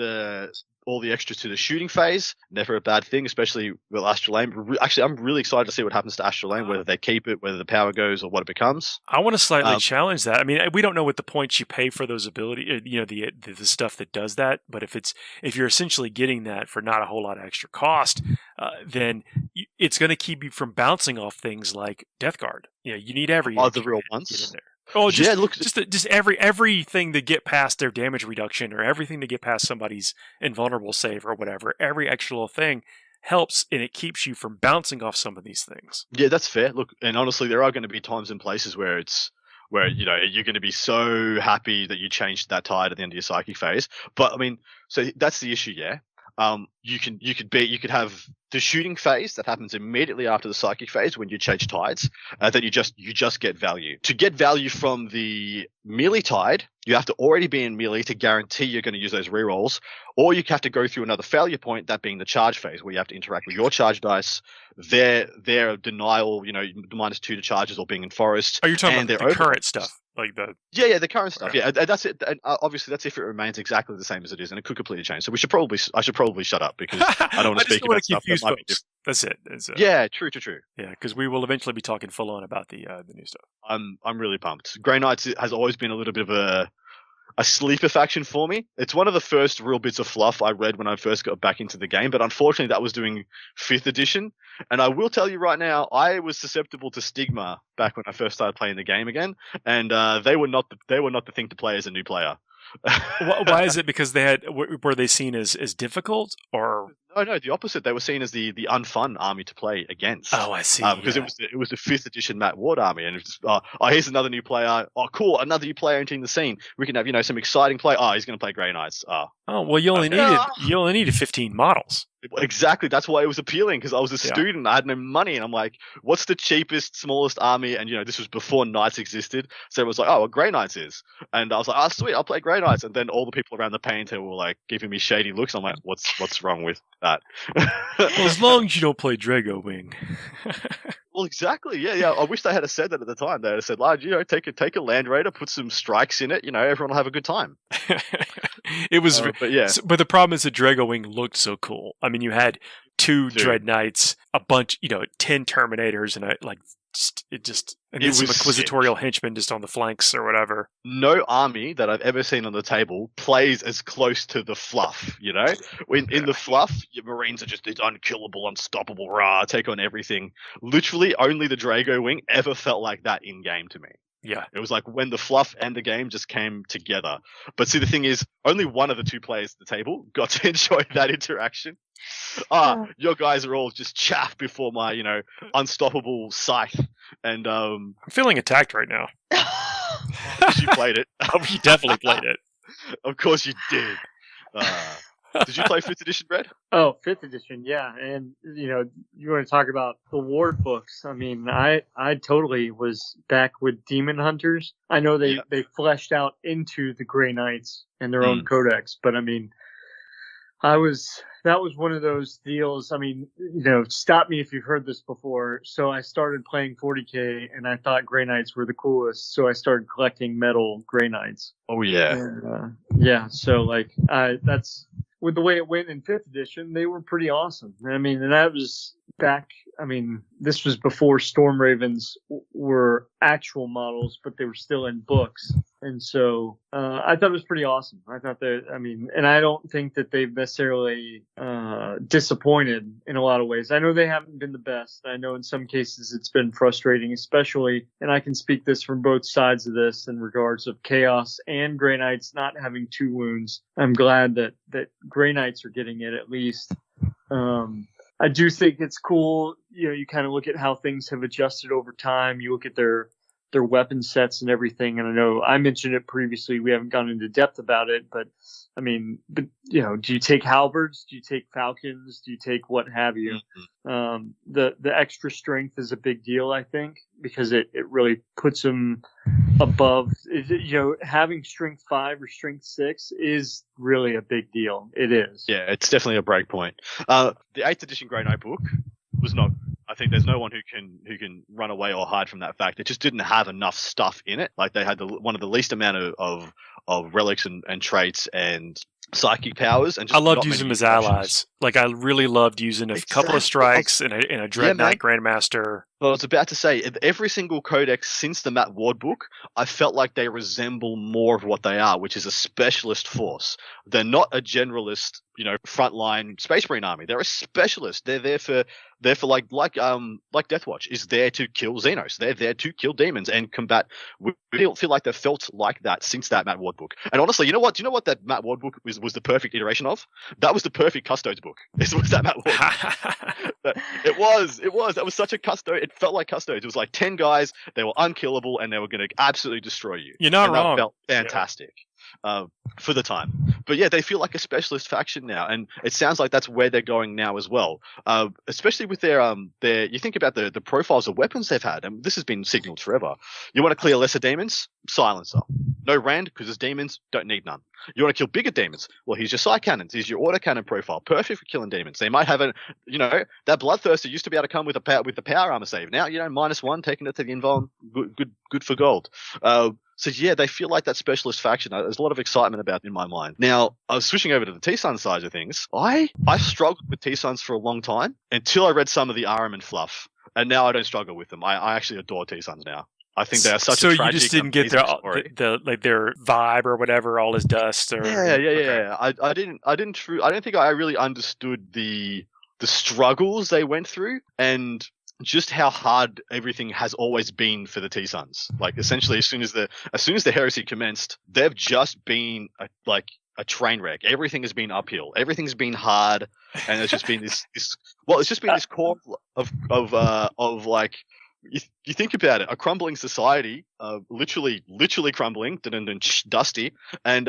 Speaker 4: all the extras to the shooting phase, never a bad thing, especially with Astral Aim. Actually, I'm really excited to see what happens to Astral Aim, whether they keep it, whether the power goes, or what it becomes.
Speaker 3: I want to slightly challenge that. I mean, we don't know what the points you pay for those ability, the stuff that does that. But if you're essentially getting that for not a whole lot of extra cost, then it's going to keep you from bouncing off things like Death Guard. You need every
Speaker 4: the real ones
Speaker 3: in there. Oh, just everything to get past their damage reduction, or everything to get past somebody's invulnerable save or whatever. Every extra little thing helps, and it keeps you from bouncing off some of these things.
Speaker 4: Yeah, that's fair. Look, and honestly, there are going to be times and places where it's where you're going to be so happy that you changed that tide at the end of your psychic phase. But I mean, so that's the issue, yeah. You could have the shooting phase that happens immediately after the psychic phase when you change tides. Then you just get value. To get value from the melee tide, you have to already be in melee to guarantee you're going to use those rerolls, or you have to go through another failure point, that being the charge phase, where you have to interact with your charge dice, their denial, -2 to charges, or being in forest.
Speaker 3: Are you talking
Speaker 4: and
Speaker 3: about the current stuff? Like the
Speaker 4: the current stuff, and that's it. And obviously, that's if it remains exactly the same as it is, and it could completely change. So I should probably shut up because I don't want to speak about stuff that might be different.
Speaker 3: That's it.
Speaker 4: Yeah, true.
Speaker 3: Yeah, because we will eventually be talking full on about the new stuff.
Speaker 4: I'm really pumped. Grey Knights has always been a little bit of a sleeper faction for me. It's one of the first real bits of fluff I read when I first got back into the game, but unfortunately that was doing 5th edition. And I will tell you right now, I was susceptible to stigma back when I first started playing the game again, and they were not the thing to play as a new player.
Speaker 3: Why is it? Because were they seen as difficult, or
Speaker 4: no, the opposite. They were seen as the unfun army to play against.
Speaker 3: Oh, I see.
Speaker 4: Because it was the 5th edition Matt Ward army, and it was just, here's another new player. Oh, cool, another new player entering the scene. We can have some exciting play. Oh, he's going to play Grey Knights.
Speaker 3: Oh, well, you only needed 15 models.
Speaker 4: Exactly. That's why it was appealing, because I was a student. I had no money, and I'm like, what's the cheapest, smallest army? And this was before Knights existed, so it was like, oh, well, Grey Knights is. And I was like, oh, sweet, I'll play Grey Knights. And then all the people around the paying table were like giving me shady looks. I'm like, what's wrong with that?
Speaker 3: Well, as long as you don't play Drago Wing.
Speaker 4: Well, exactly. Yeah. I wish they had said that at the time. They had said, "Lad, take a Land Raider, put some strikes in it. everyone will have a good time."
Speaker 3: It was,
Speaker 4: but yeah.
Speaker 3: But the problem is the Drago Wing looked so cool. I mean, you had 2 Dread Knights, a bunch, 10 Terminators, and then some inquisitorial henchmen just on the flanks or whatever.
Speaker 4: No army that I've ever seen on the table plays as close to the fluff. In the fluff, your Marines are just these unkillable, unstoppable, take on everything. Literally, only the Drago Wing ever felt like that in game to me.
Speaker 3: Yeah.
Speaker 4: It was like when the fluff and the game just came together. But see, the thing is, only one of the 2 players at the table got to enjoy that interaction. Your guys are all just chaff before my, unstoppable scythe. And
Speaker 3: I'm feeling attacked right now.
Speaker 4: You played it.
Speaker 3: You definitely played it.
Speaker 4: Of course you did. Did you play 5th edition, Brad?
Speaker 1: Oh, 5th edition, yeah. And, you want to talk about the Ward books. I mean, I totally was back with Demon Hunters. I know they fleshed out into the Grey Knights and their own codex, but I mean, that was one of those deals. I mean, stop me if you've heard this before. So I started playing 40k, and I thought Grey Knights were the coolest. So I started collecting metal Grey Knights.
Speaker 4: Oh yeah,
Speaker 1: and, so that's with the way it went in 5th edition. They were pretty awesome. I mean, and that was back. I mean, this was before Storm Ravens were actual models, but they were still in books. And so I thought it was pretty awesome. I thought and I don't think that they've necessarily disappointed in a lot of ways. I know they haven't been the best. I know in some cases it's been frustrating, especially, and I can speak this from both sides of this in regards of Chaos and Grey Knights not having 2 wounds. I'm glad that Grey Knights are getting it at least. I do think it's cool. You kind of look at how things have adjusted over time. You look at their weapon sets and everything. And I know I mentioned it previously. We haven't gone into depth about it, but I mean, do you take halberds? Do you take falcons? Do you take what have you? The extra strength is a big deal, I think, because it really puts them above. Having strength 5 or strength 6 is really a big deal. It is.
Speaker 4: Yeah, it's definitely a break point. The 8th edition Grey Knight book was not. I think there's no one who can run away or hide from that fact. It just didn't have enough stuff in it. Like they had one of the least amount of relics and traits and psychic powers. And just
Speaker 3: I loved using them as allies. Like I really loved using a couple of strikes and a Dread Knight Grandmaster.
Speaker 4: Well, I was about to say, every single codex since the Matt Ward book, I felt like they resemble more of what they are, which is a specialist force. They're not a generalist, frontline Space Marine army. They're a specialist. They're there for like Deathwatch is there to kill Xenos. They're there to kill demons and combat. We don't feel like they've felt like that since that Matt Ward book. And honestly, you know what? Do you know what that Matt Ward book was the perfect iteration of? That was the perfect Custodes book. This was that Matt Ward. It was. That was such a Custodes. It felt like Custodes. It was like 10 guys. They were unkillable and they were going to absolutely destroy you.
Speaker 3: You're not wrong.
Speaker 4: That felt fantastic. For the time. But yeah, they feel like a specialist faction now, and it sounds like that's where they're going now as well. Especially with their you think about the profiles of weapons they've had, and this has been signaled forever. You want to clear lesser demons? Silencer. No Rand, because there's demons, don't need none. You want to kill bigger demons? Well, here's your Psy Cannons, here's your autocannon profile, perfect for killing demons. They might have that Bloodthirster used to be able to come with the power armor save. Now, -1, taking it to the invuln, good for gold. So yeah, they feel like that specialist faction. There's a lot of excitement about it in my mind. Now, I was switching over to the T-Suns side of things. I struggled with T-Suns for a long time until I read some of the Ahriman fluff, and now I don't struggle with them. I actually adore T-Suns now. I think they are such a tragic,
Speaker 3: so you just didn't get their vibe or whatever, all is dust. Or
Speaker 4: yeah. I don't think I really understood the struggles they went through and just how hard everything has always been for the T-Suns. Like essentially, as soon as the heresy commenced, they've just been a train wreck. Everything has been uphill. Everything's been hard, and it's just been this core of like. You think about it, a crumbling society, literally crumbling, dusty, and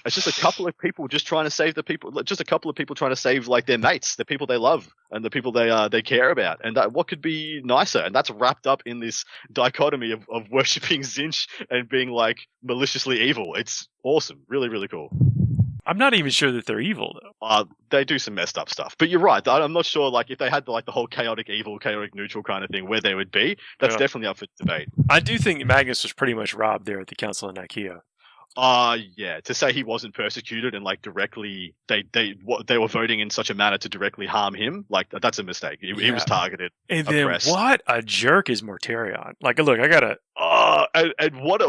Speaker 4: it's just a couple of people just trying to save just a couple of people trying to save like their mates, the people they love, and the people they care about, and what could be nicer? And that's wrapped up in this dichotomy of worshipping Zinch and being like maliciously evil. It's awesome, really, really cool.
Speaker 3: I'm not even sure that they're evil though.
Speaker 4: They do some messed up stuff, but you're right. I'm not sure like if they had the whole chaotic evil, chaotic neutral kind of thing where they would be. That's definitely up for debate.
Speaker 3: I do think Magnus was pretty much robbed there at the Council of Nicaea.
Speaker 4: Yeah. To say he wasn't persecuted and like directly they were voting in such a manner to directly harm him, like that's a mistake. He was targeted.
Speaker 3: And
Speaker 4: oppressed.
Speaker 3: Then what a jerk is Mortarion. Like, look, I gotta.
Speaker 4: And what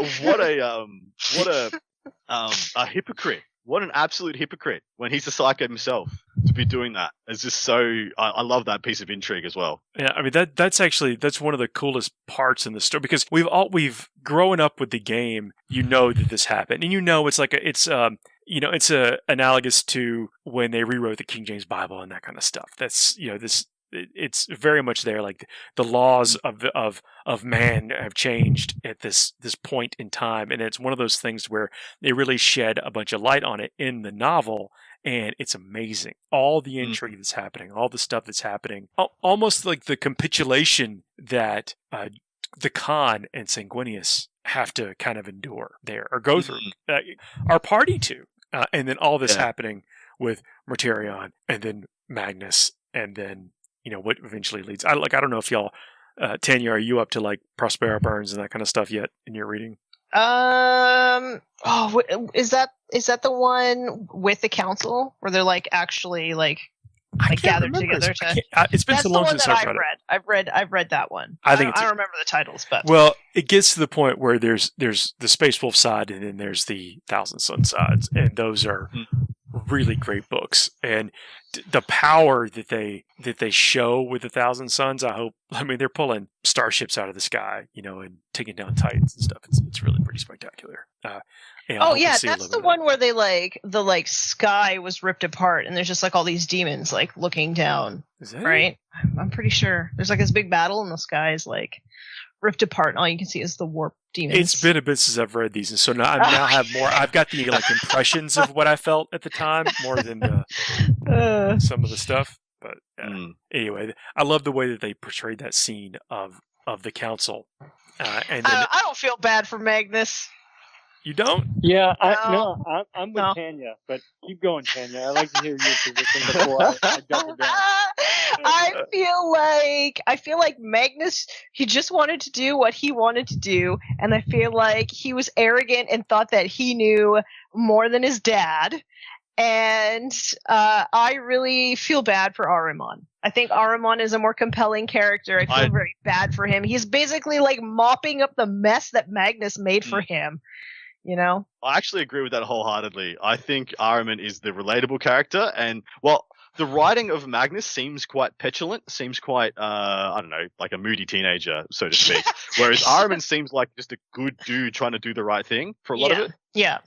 Speaker 4: a hypocrite. What an absolute hypocrite when he's a psycho himself to be doing that. It's just so I love that piece of intrigue as well.
Speaker 3: Yeah, I mean that's one of the coolest parts in the story because we've grown up with the game. You know that this happened, and it's like it's analogous to when they rewrote the King James Bible and that kind of stuff. That's it's very much there. Like the laws of man have changed at this point in time, and it's one of those things where they really shed a bunch of light on it in the novel, and it's amazing. All the intrigue that's happening, all the stuff that's happening, almost like the capitulation that the Khan and Sanguinius have to kind of endure there or go through, are party to, and then all this happening with Mortarion, and then Magnus, and then. What eventually leads. I don't know if y'all, Tanya, are you up to like Prospera Burns and that kind of stuff yet in your reading?
Speaker 5: Is that the one with the council where they're like actually like gathered together to?
Speaker 3: It's been so long since I've read it.
Speaker 5: I've read that one.
Speaker 3: I don't
Speaker 5: remember the titles, but
Speaker 3: it gets to the point where there's the Space Wolf side and then there's the Thousand Sun sides, and those are really great books. And the power that they show with the Thousand Suns, they're pulling starships out of the sky, and taking down Titans and stuff. It's really pretty spectacular.
Speaker 5: That's the one where they the sky was ripped apart and there's just like all these demons like looking down.
Speaker 3: Is that
Speaker 5: right? I'm pretty sure there's like this big battle and the sky is like ripped apart and all you can see is the warp demons.
Speaker 3: It's been a bit since I've read these, and so now I have more. I've got the impressions of what I felt at the time more than some of the stuff. But anyway, I love the way that they portrayed that scene of the council. And then,
Speaker 5: I don't feel bad for Magnus.
Speaker 3: You don't?
Speaker 1: Yeah, I'm with Tanya, but keep going, Tanya. I like to hear your position before I double down.
Speaker 5: I feel like Magnus, he just wanted to do what he wanted to do, and I feel like he was arrogant and thought that he knew more than his dad. And I really feel bad for Ahriman. I think Ahriman is a more compelling character. I feel very bad for him. He's basically like mopping up the mess that Magnus made for him. you know?
Speaker 4: I actually agree with that wholeheartedly. I think Ahriman is the relatable character, and well, the writing of Magnus seems quite petulant, seems quite I don't know, like a moody teenager, so to speak. Whereas Ahriman seems like just a good dude trying to do the right thing for a lot of it.
Speaker 5: Yeah.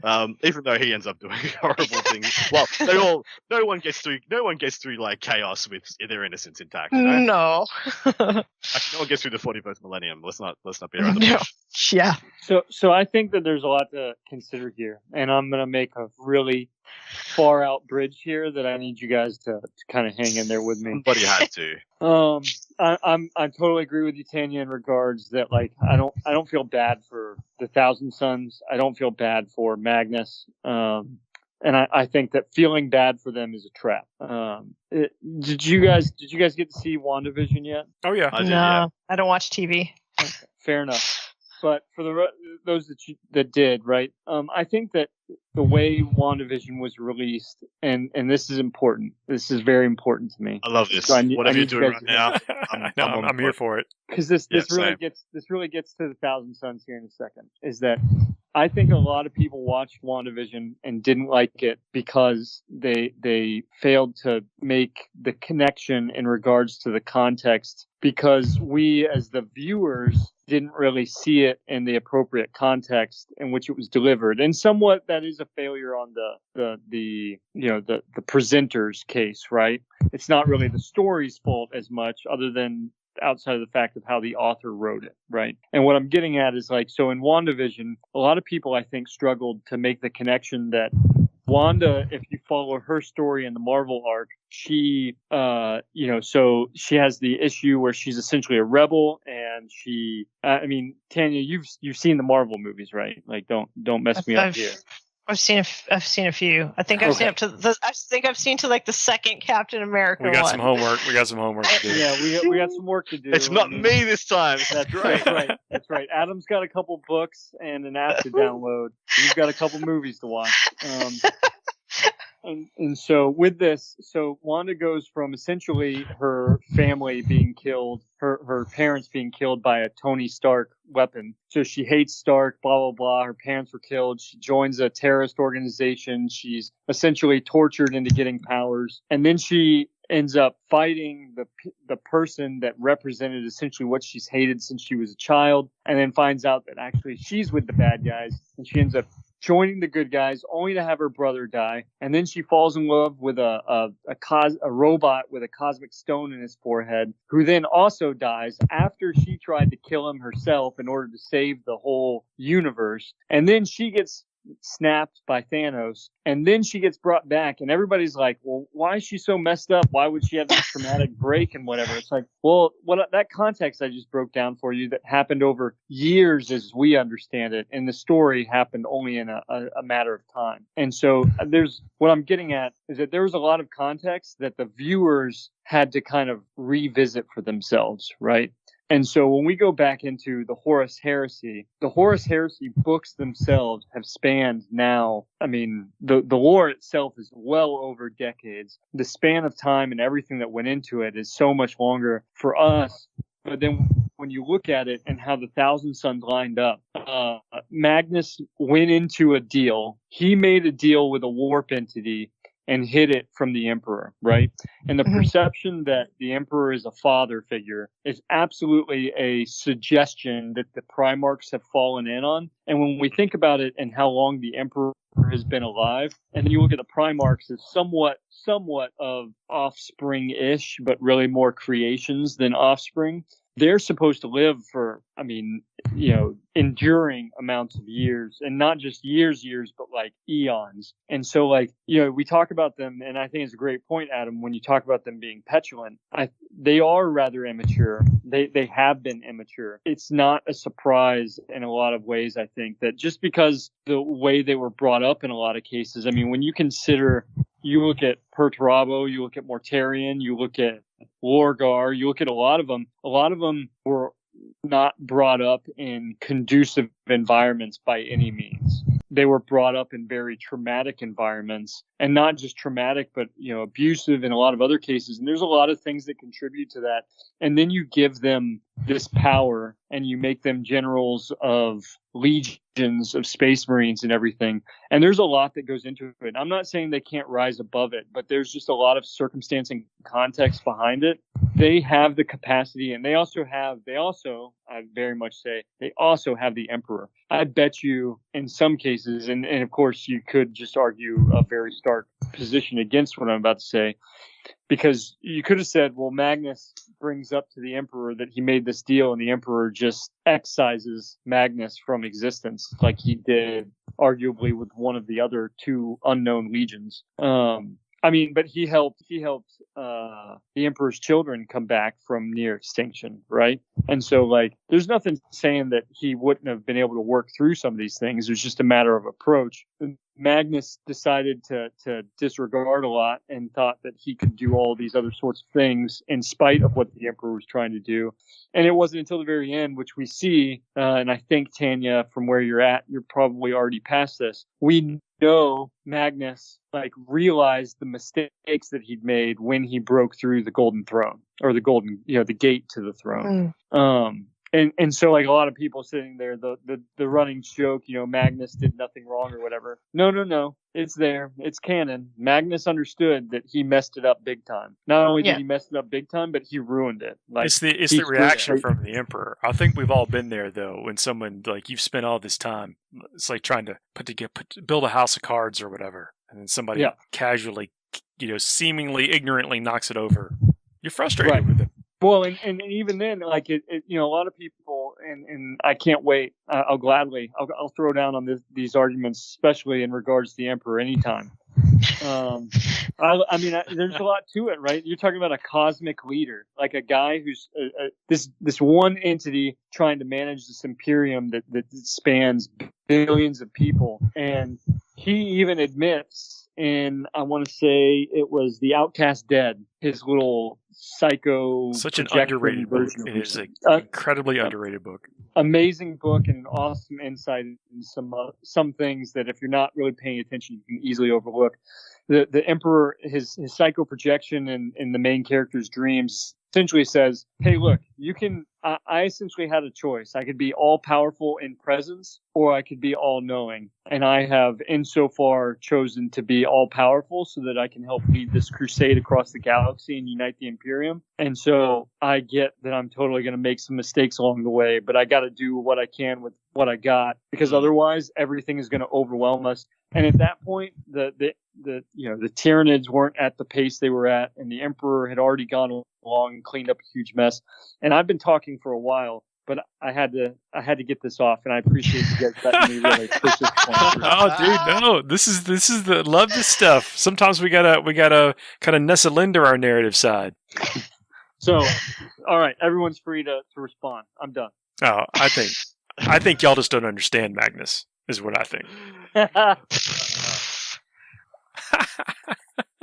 Speaker 4: Even though he ends up doing horrible things. Well, no one gets through like chaos with their innocence intact. You know?
Speaker 5: No.
Speaker 4: Actually, no one gets through the 41st millennium. Let's not be around the
Speaker 5: No.
Speaker 4: bush.
Speaker 5: Yeah.
Speaker 1: So I think that there's a lot to consider here, and I'm gonna make a really far out bridge here that I need you guys to kind of hang in there with me.
Speaker 4: Somebody had to.
Speaker 1: I totally agree with you, Tanya, in regards that like I don't feel bad for the Thousand Sons. I don't feel bad for Magnus. And I think that feeling bad for them is a trap. Did you guys get to see WandaVision yet?
Speaker 3: Oh yeah.
Speaker 4: I did,
Speaker 5: No,
Speaker 4: yeah.
Speaker 5: I don't watch TV.
Speaker 1: Okay, fair enough. But for those that did, right? I think that the way WandaVision was released, and this is important. This is very important to me.
Speaker 4: I love this.
Speaker 1: So
Speaker 4: Whatever you're doing right
Speaker 1: guys
Speaker 4: now,
Speaker 3: I'm here for it.
Speaker 1: because this really gets to the Thousand Sons here in a second. Is that I think a lot of people watched WandaVision and didn't like it because they failed to make the connection in regards to the context, because we as the viewers didn't really see it in the appropriate context in which it was delivered. And somewhat that is a failure on the presenter's case, right? It's not really the story's fault as much, other than outside of the fact of how the author wrote it, right? And what I'm getting at is like, so in WandaVision, a lot of people I think struggled to make the connection that Wanda, if you follow her story in the Marvel arc, she, so she has the issue where she's essentially a rebel, and she, Tanya, you've seen the Marvel movies, right? Like, don't mess me up here.
Speaker 5: I've seen a few. I think I've seen up to I've seen to like the second Captain America.
Speaker 3: We got
Speaker 5: one.
Speaker 3: some homework. To do.
Speaker 1: Yeah, we got some work to do.
Speaker 4: It's not me this time.
Speaker 1: That's right. That's right. Adam's got a couple books and an app to download. You've got a couple movies to watch. And so with this, so Wanda goes from essentially her family being killed, her parents being killed by a Tony Stark weapon. So she hates Stark, blah, blah, blah. Her parents were killed. She joins a terrorist organization. She's essentially tortured into getting powers. And then she ends up fighting the person that represented essentially what she's hated since she was a child, and then finds out that actually she's with the bad guys, and she ends up joining the good guys, only to have her brother die. And then she falls in love with a robot with a cosmic stone in his forehead, who then also dies after she tried to kill him herself in order to save the whole universe. And then she gets snapped by Thanos, and then she gets brought back, and everybody's like, well, why is she so messed up? Why would she have this traumatic break and whatever? It's like, well, that context I just broke down for you that happened over years as we understand it, and the story happened only in a matter of time. And so what I'm getting at is that there was a lot of context that the viewers had to kind of revisit for themselves, right? And so when we go back into the Horus Heresy books themselves have spanned now, the lore itself is well over decades. The span of time and everything that went into it is so much longer for us. But then when you look at it and how the Thousand Sons lined up, Magnus went into a deal. He made a deal with a warp entity and hid it from the Emperor, right? And the perception that the Emperor is a father figure is absolutely a suggestion that the Primarchs have fallen in on. And when we think about it and how long the Emperor has been alive, and then you look at the Primarchs as somewhat of offspring-ish, but really more creations than offspring, they're supposed to live for, enduring amounts of years, and not just years, but like eons. And so we talk about them, and I think it's a great point, Adam, when you talk about them being petulant. They are rather immature. They have been immature. It's not a surprise in a lot of ways, I think, that just because the way they were brought up in a lot of cases, when you consider, you look at Perturabo, you look at Mortarion, you look at Lorgar, you look at a lot of them were not brought up in conducive environments by any means. they were brought up in very traumatic environments, and not just traumatic, but abusive in a lot of other cases. And there's a lot of things that contribute to that. And then you give them this power and you make them generals of legions of Space Marines and everything. And there's a lot that goes into it. I'm not saying they can't rise above it, but there's just a lot of circumstance and context behind it. They have the capacity, and they also, I very much say, they also have the Emperor. I bet you in some cases, and of course you could just argue a very stark position against what I'm about to say, because you could have said, well, Magnus brings up to the Emperor that he made this deal, and the Emperor just excises Magnus from existence, like he did arguably with one of the other two unknown legions. But he helped the Emperor's children come back from near extinction, right? And so, there's nothing saying that he wouldn't have been able to work through some of these things. It's just a matter of approach. Magnus decided to disregard a lot and thought that he could do all these other sorts of things in spite of what the Emperor was trying to do. And it wasn't until the very end, which we see, and I think, Tanya, from where you're at, you're probably already past this. We know Magnus realized the mistakes that he'd made when he broke through the Golden Throne, or the golden, the gate to the throne. And so, a lot of people sitting there, the running joke, Magnus did nothing wrong or whatever. No. It's there. It's canon. Magnus understood that he messed it up big time. Not only did he mess it up big time, but he ruined it.
Speaker 3: It's the reaction from the Emperor. I think we've all been there, though, when someone, you've spent all this time, it's like trying to build a house of cards or whatever, and then somebody casually, seemingly ignorantly knocks it over. You're frustrated with it.
Speaker 1: Well, and even then, a lot of people, and I can't wait. I'll gladly, I'll throw down on these arguments, especially in regards to the Emperor, anytime. There's a lot to it, right? You're talking about a cosmic leader, a guy who's this one entity trying to manage this Imperium that spans billions of people, and he even admits. And I want to say it was The Outcast Dead, his little psycho.
Speaker 3: Such an underrated book. It is an incredibly underrated book.
Speaker 1: Amazing book and an awesome insight into some things that if you're not really paying attention, you can easily overlook. The Emperor, his psycho projection in the main character's dreams essentially says, hey, look, you can. I essentially had a choice. I could be all powerful in presence, or I could be all knowing. And I have insofar chosen to be all powerful so that I can help lead this crusade across the galaxy and unite the Imperium. And so I get that I'm totally going to make some mistakes along the way, but I got to do what I can with what I got, because otherwise everything is going to overwhelm us. And at that point, the Tyranids weren't at the pace they were at, and the Emperor had already gone along and cleaned up a huge mess. And I've been talking for a while, but I had to get this off, and I appreciate you guys letting me really push this point.
Speaker 3: Oh, dude, no, this is the love this stuff. Sometimes we gotta kind of nestle into our narrative side.
Speaker 1: So, all right, everyone's free to respond. I'm done.
Speaker 3: Oh, I think y'all just don't understand Magnus, is what I think.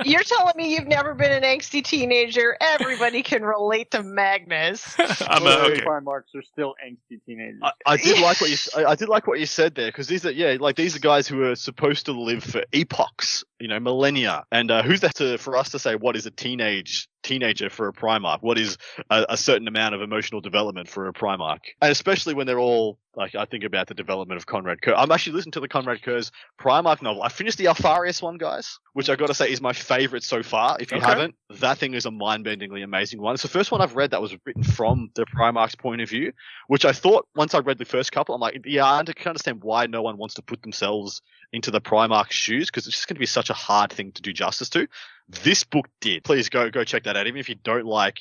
Speaker 5: You're telling me you've never been an angsty teenager? Everybody can relate to Magnus.
Speaker 3: Okay.
Speaker 1: Primarchs are still angsty teenagers.
Speaker 4: I did like what you said there, because these are guys who are supposed to live for epochs, millennia. And who's that for us to say what is a teenager for a Primarch? What is a certain amount of emotional development for a Primarch? And especially when they're all, I think about the development of Conrad Kerr. I'm actually listening to the Conrad Kerr's Primarch novel. I finished the Alfarius one, guys, which I got to say is my favorite so far. If you haven't, that thing is a mind-bendingly amazing one. It's the first one I've read that was written from the Primarch's point of view, which I thought once I read the first couple, I'm like, yeah, I can understand why no one wants to put themselves into the Primarch's shoes, because it's just going to be such a hard thing to do justice to. This book did. Please go check that out. Even if you don't like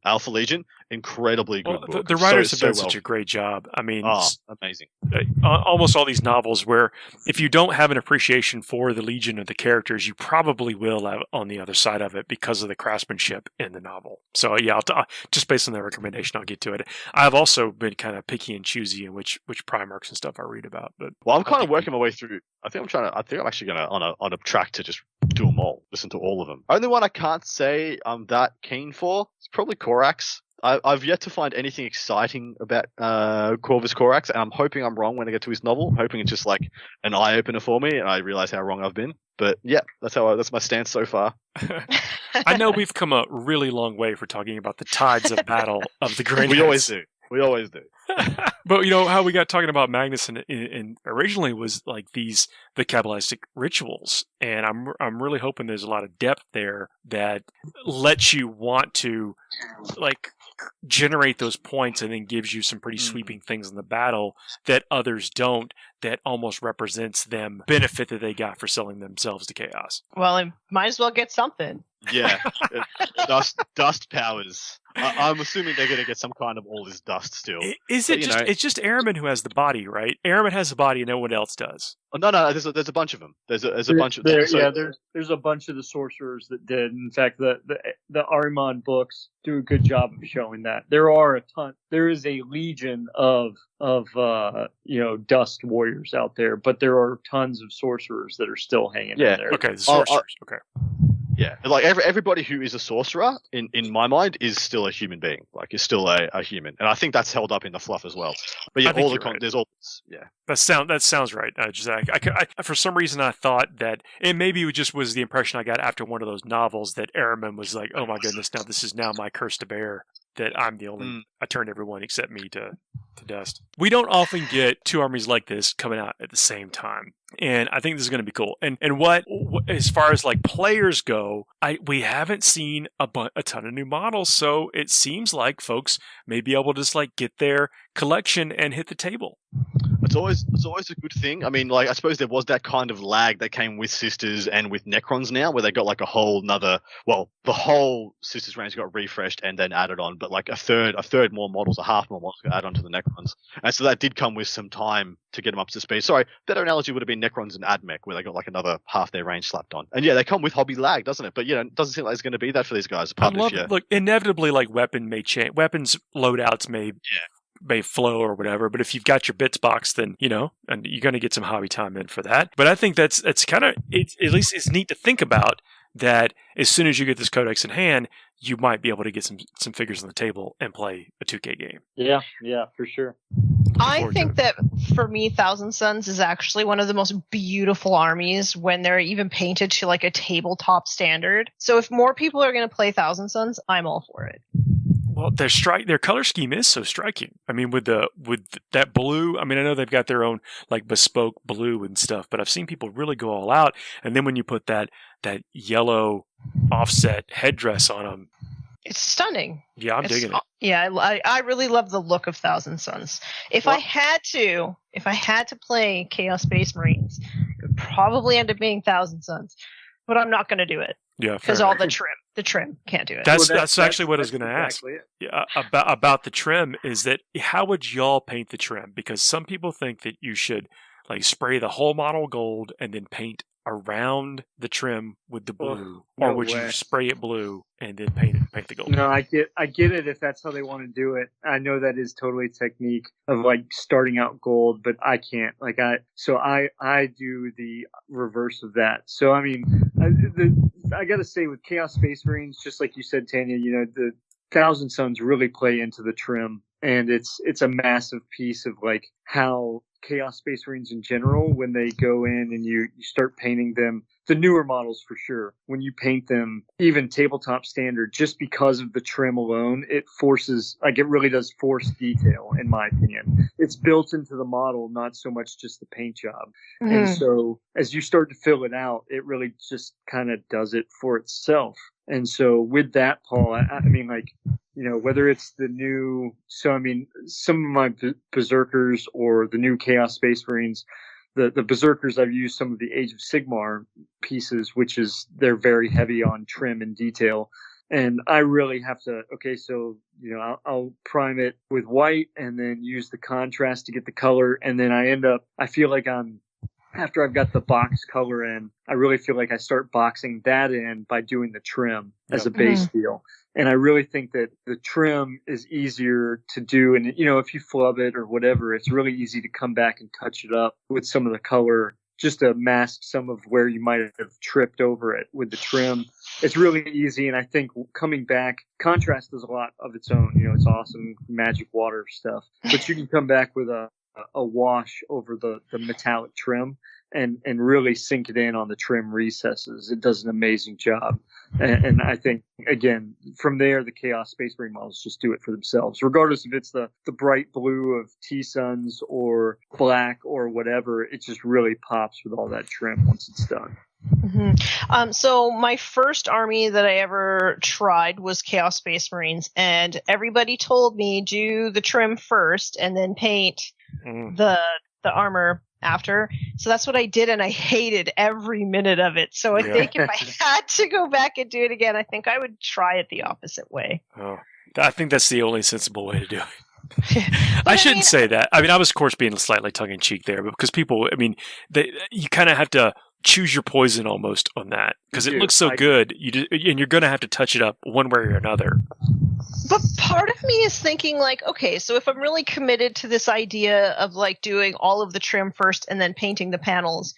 Speaker 4: Alpha Legion, incredibly good book.
Speaker 3: The writers have done such a great job. I mean,
Speaker 4: amazing.
Speaker 3: Almost all these novels where if you don't have an appreciation for the Legion or the characters, you probably will have on the other side of it because of the craftsmanship in the novel. So yeah, just based on that recommendation, I'll get to it. I've also been kind of picky and choosy in which Primarchs and stuff I read about. But
Speaker 4: I'm kind of working my way through. I think I'm actually going to on a track to just do them all, listen to all of them. Only one I can't say I'm that keen for is probably Korax. I've yet to find anything exciting about Corvus Corax, and I'm hoping I'm wrong when I get to his novel. I'm hoping it's just like an eye opener for me, and I realize how wrong I've been. But yeah, that's my stance so far.
Speaker 3: I know we've come a really long way for talking about the tides of battle of the Grey Knights.
Speaker 4: We always do.
Speaker 3: But how we got talking about Magnus and originally was like the Kabbalistic rituals, and I'm really hoping there's a lot of depth there that lets you want to like generate those points and then gives you some pretty sweeping things in the battle that others don't, that almost represents them benefit that they got for selling themselves to chaos.
Speaker 5: Well, I might as well get something.
Speaker 4: Yeah, dust powers. I'm assuming they're going to get some kind of all this dust still.
Speaker 3: It's just Ahriman who has the body, right? Ahriman has the body and no one else does.
Speaker 4: Oh, no, there's a bunch of them. There's a bunch of them.
Speaker 1: There's a bunch of the sorcerers that did. In fact, the Ahriman books do a good job of showing that. There are a ton. There is a legion of dust warriors out there, but there are tons of sorcerers that are still hanging in there.
Speaker 3: Okay, the sorcerers. Okay.
Speaker 4: Yeah, like everybody who is a sorcerer, in my mind, is still a human being. Like, is still a human, and I think that's held up in the fluff as well. But yeah, there's all yeah.
Speaker 3: That sounds right. I for some reason I thought that, and maybe it just was the impression I got after one of those novels that Ahriman was like, oh my goodness, this is my curse to bear, that I'm the only, I turned everyone except me to dust. We don't often get two armies like this coming out at the same time. And I think this is going to be cool. And what as far as like players go, we haven't seen a ton of new models, so it seems like folks may be able to just like get their collection and hit the table.
Speaker 4: It's always a good thing. I mean, like, I suppose there was that kind of lag that came with Sisters and with Necrons now, where they got like a whole nother, the whole Sisters range got refreshed and then added on, but like a third more models, a half more models got added onto the Necrons. And so that did come with some time to get them up to speed. Sorry, better analogy would have been Necrons and Admech, where they got like another half their range slapped on. And yeah, they come with hobby lag, doesn't it? But it doesn't seem like it's going to be that for these guys.
Speaker 3: Look, inevitably, like weapons loadouts may flow or whatever, but if you've got your bits box, then and you're going to get some hobby time in for that. But I think that's kind of, at least it's neat to think about that as soon as you get this codex in hand, you might be able to get some figures on the table and play a 2K game.
Speaker 1: Yeah, for sure.
Speaker 5: I think that for me, Thousand Sons is actually one of the most beautiful armies when they're even painted to like a tabletop standard. So if more people are going to play Thousand Sons, I'm all for it.
Speaker 3: Well, their color scheme is so striking. I mean, with that blue, I mean, I know they've got their own like bespoke blue and stuff, but I've seen people really go all out. And then when you put that yellow offset headdress on them,
Speaker 5: it's stunning.
Speaker 3: Yeah, I'm digging it.
Speaker 5: Yeah, I really love the look of Thousand Sons. If I had to play Chaos Space Marines, it would probably end up being Thousand Sons, but I'm not going to do it.
Speaker 3: Yeah,
Speaker 5: because all the trim can't do it.
Speaker 3: That's actually what I was going to ask. Yeah, about the trim is that how would y'all paint the trim? Because some people think that you should like spray the whole model gold and then paint around the trim with the blue, or would you spray it blue and then paint the gold?
Speaker 1: No, I get it if that's how they want to do it. I know that is totally technique of like starting out gold, but I can't. Like I do the reverse of that. So I mean, I got to say with Chaos Space Marines, just like you said, Tanya, the Thousand Sons really play into the trim, and it's a massive piece of like how Chaos Space Marines in general, when they go in and you start painting them, the newer models for sure, when you paint them, even tabletop standard, just because of the trim alone, it really does force detail, in my opinion. It's built into the model, not so much just the paint job. Mm-hmm. And so as you start to fill it out, it really just kind of does it for itself. And so with that, Paul, I mean, like, whether it's the new, some of my Berserkers or the new Chaos Space Marines, the Berserkers, I've used some of the Age of Sigmar pieces, which is, they're very heavy on trim and detail. And I really have to, I'll prime it with white and then use the contrast to get the color. And then I feel like after I've got the box color in, I really feel like I start boxing that in by doing the trim as a base deal. And I really think that the trim is easier to do. And, if you flub it or whatever, it's really easy to come back and touch it up with some of the color just to mask some of where you might have tripped over it with the trim. It's really easy, and I think coming back, contrast is a lot of its own. It's awesome magic water stuff, but you can come back with a wash over the metallic trim and really sink it in on the trim recesses. It does an amazing job. And I think, again, from there, the Chaos Space Marine models just do it for themselves, regardless if it's the bright blue of T-Suns or black or whatever. It just really pops with all that trim once it's done.
Speaker 5: Mm-hmm. So my first army that I ever tried was Chaos Space Marines, and everybody told me do the trim first and then paint the armor after. So that's what I did, and I hated every minute of it. So I think if I had to go back and do it again, I think I would try it the opposite way.
Speaker 3: Oh, I think that's the only sensible way to do it. I shouldn't say that. I mean, I was, of course, being slightly tongue-in-cheek there, because people, I mean, you kind of have to choose your poison almost on that, because it looks so good, and you're going to have to touch it up one way or another.
Speaker 5: But part of me is thinking, like, okay, so if I'm really committed to this idea of, like, doing all of the trim first and then painting the panels,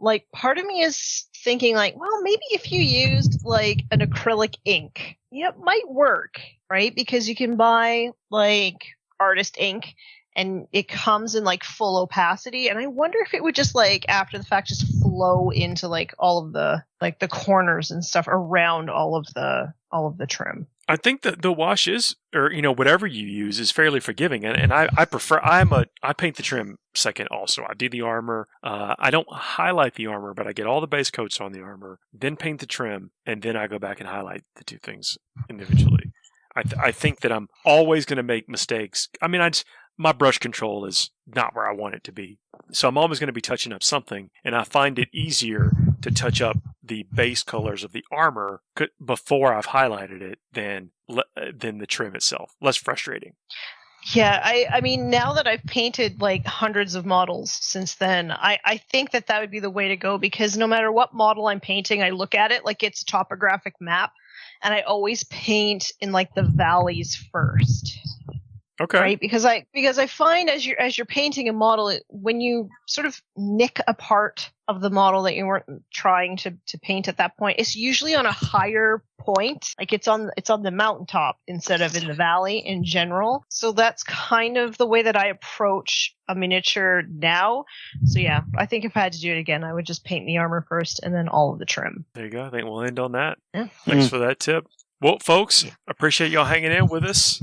Speaker 5: like, part of me is thinking, like, well, maybe if you used, like, an acrylic ink, it might work, right? Because you can buy, like, artist ink, and it comes in, like, full opacity, and I wonder if it would just, like, after the fact, just flow into, like, all of the, like, the corners and stuff around all of the trim.
Speaker 3: I think that the wash is, or whatever you use, is fairly forgiving, and I prefer. I paint the trim second. Also, I do the armor. I don't highlight the armor, but I get all the base coats on the armor, then paint the trim, and then I go back and highlight the two things individually. I think that I'm always going to make mistakes. I mean, my brush control is not where I want it to be, so I'm always going to be touching up something, and I find it easier to touch up the base colors of the armor before I've highlighted it than the trim itself. Less frustrating.
Speaker 5: Yeah, I mean, now that I've painted like hundreds of models since then, I think that would be the way to go, because no matter what model I'm painting, I look at it like it's a topographic map, and I always paint in like the valleys first.
Speaker 3: Okay.
Speaker 5: Right, because I find as you're painting a model, when you sort of nick a part of the model that you weren't trying to paint at that point, it's usually on a higher point, like it's on the mountaintop instead of in the valley in general. So that's kind of the way that I approach a miniature now. So yeah, I think if I had to do it again, I would just paint the armor first and then all of the trim.
Speaker 3: There you go. I think we'll end on that.
Speaker 5: Yeah.
Speaker 3: Thanks for that tip. Well, folks, appreciate y'all hanging in with us.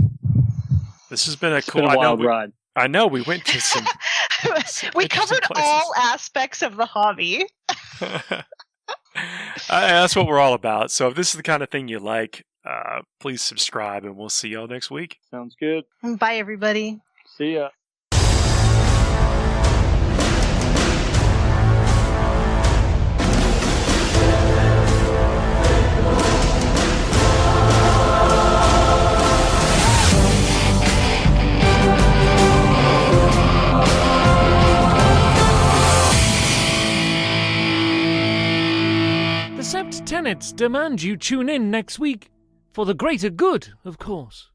Speaker 3: This has been a
Speaker 1: wild ride.
Speaker 3: I know we went to some.
Speaker 5: We covered all aspects of the hobby.
Speaker 3: That's what we're all about. So if this is the kind of thing you like, please subscribe, and we'll see y'all next week.
Speaker 1: Sounds good.
Speaker 5: Bye, everybody.
Speaker 1: See ya.
Speaker 2: The Sept tenets demand you tune in next week. For the greater good, of course.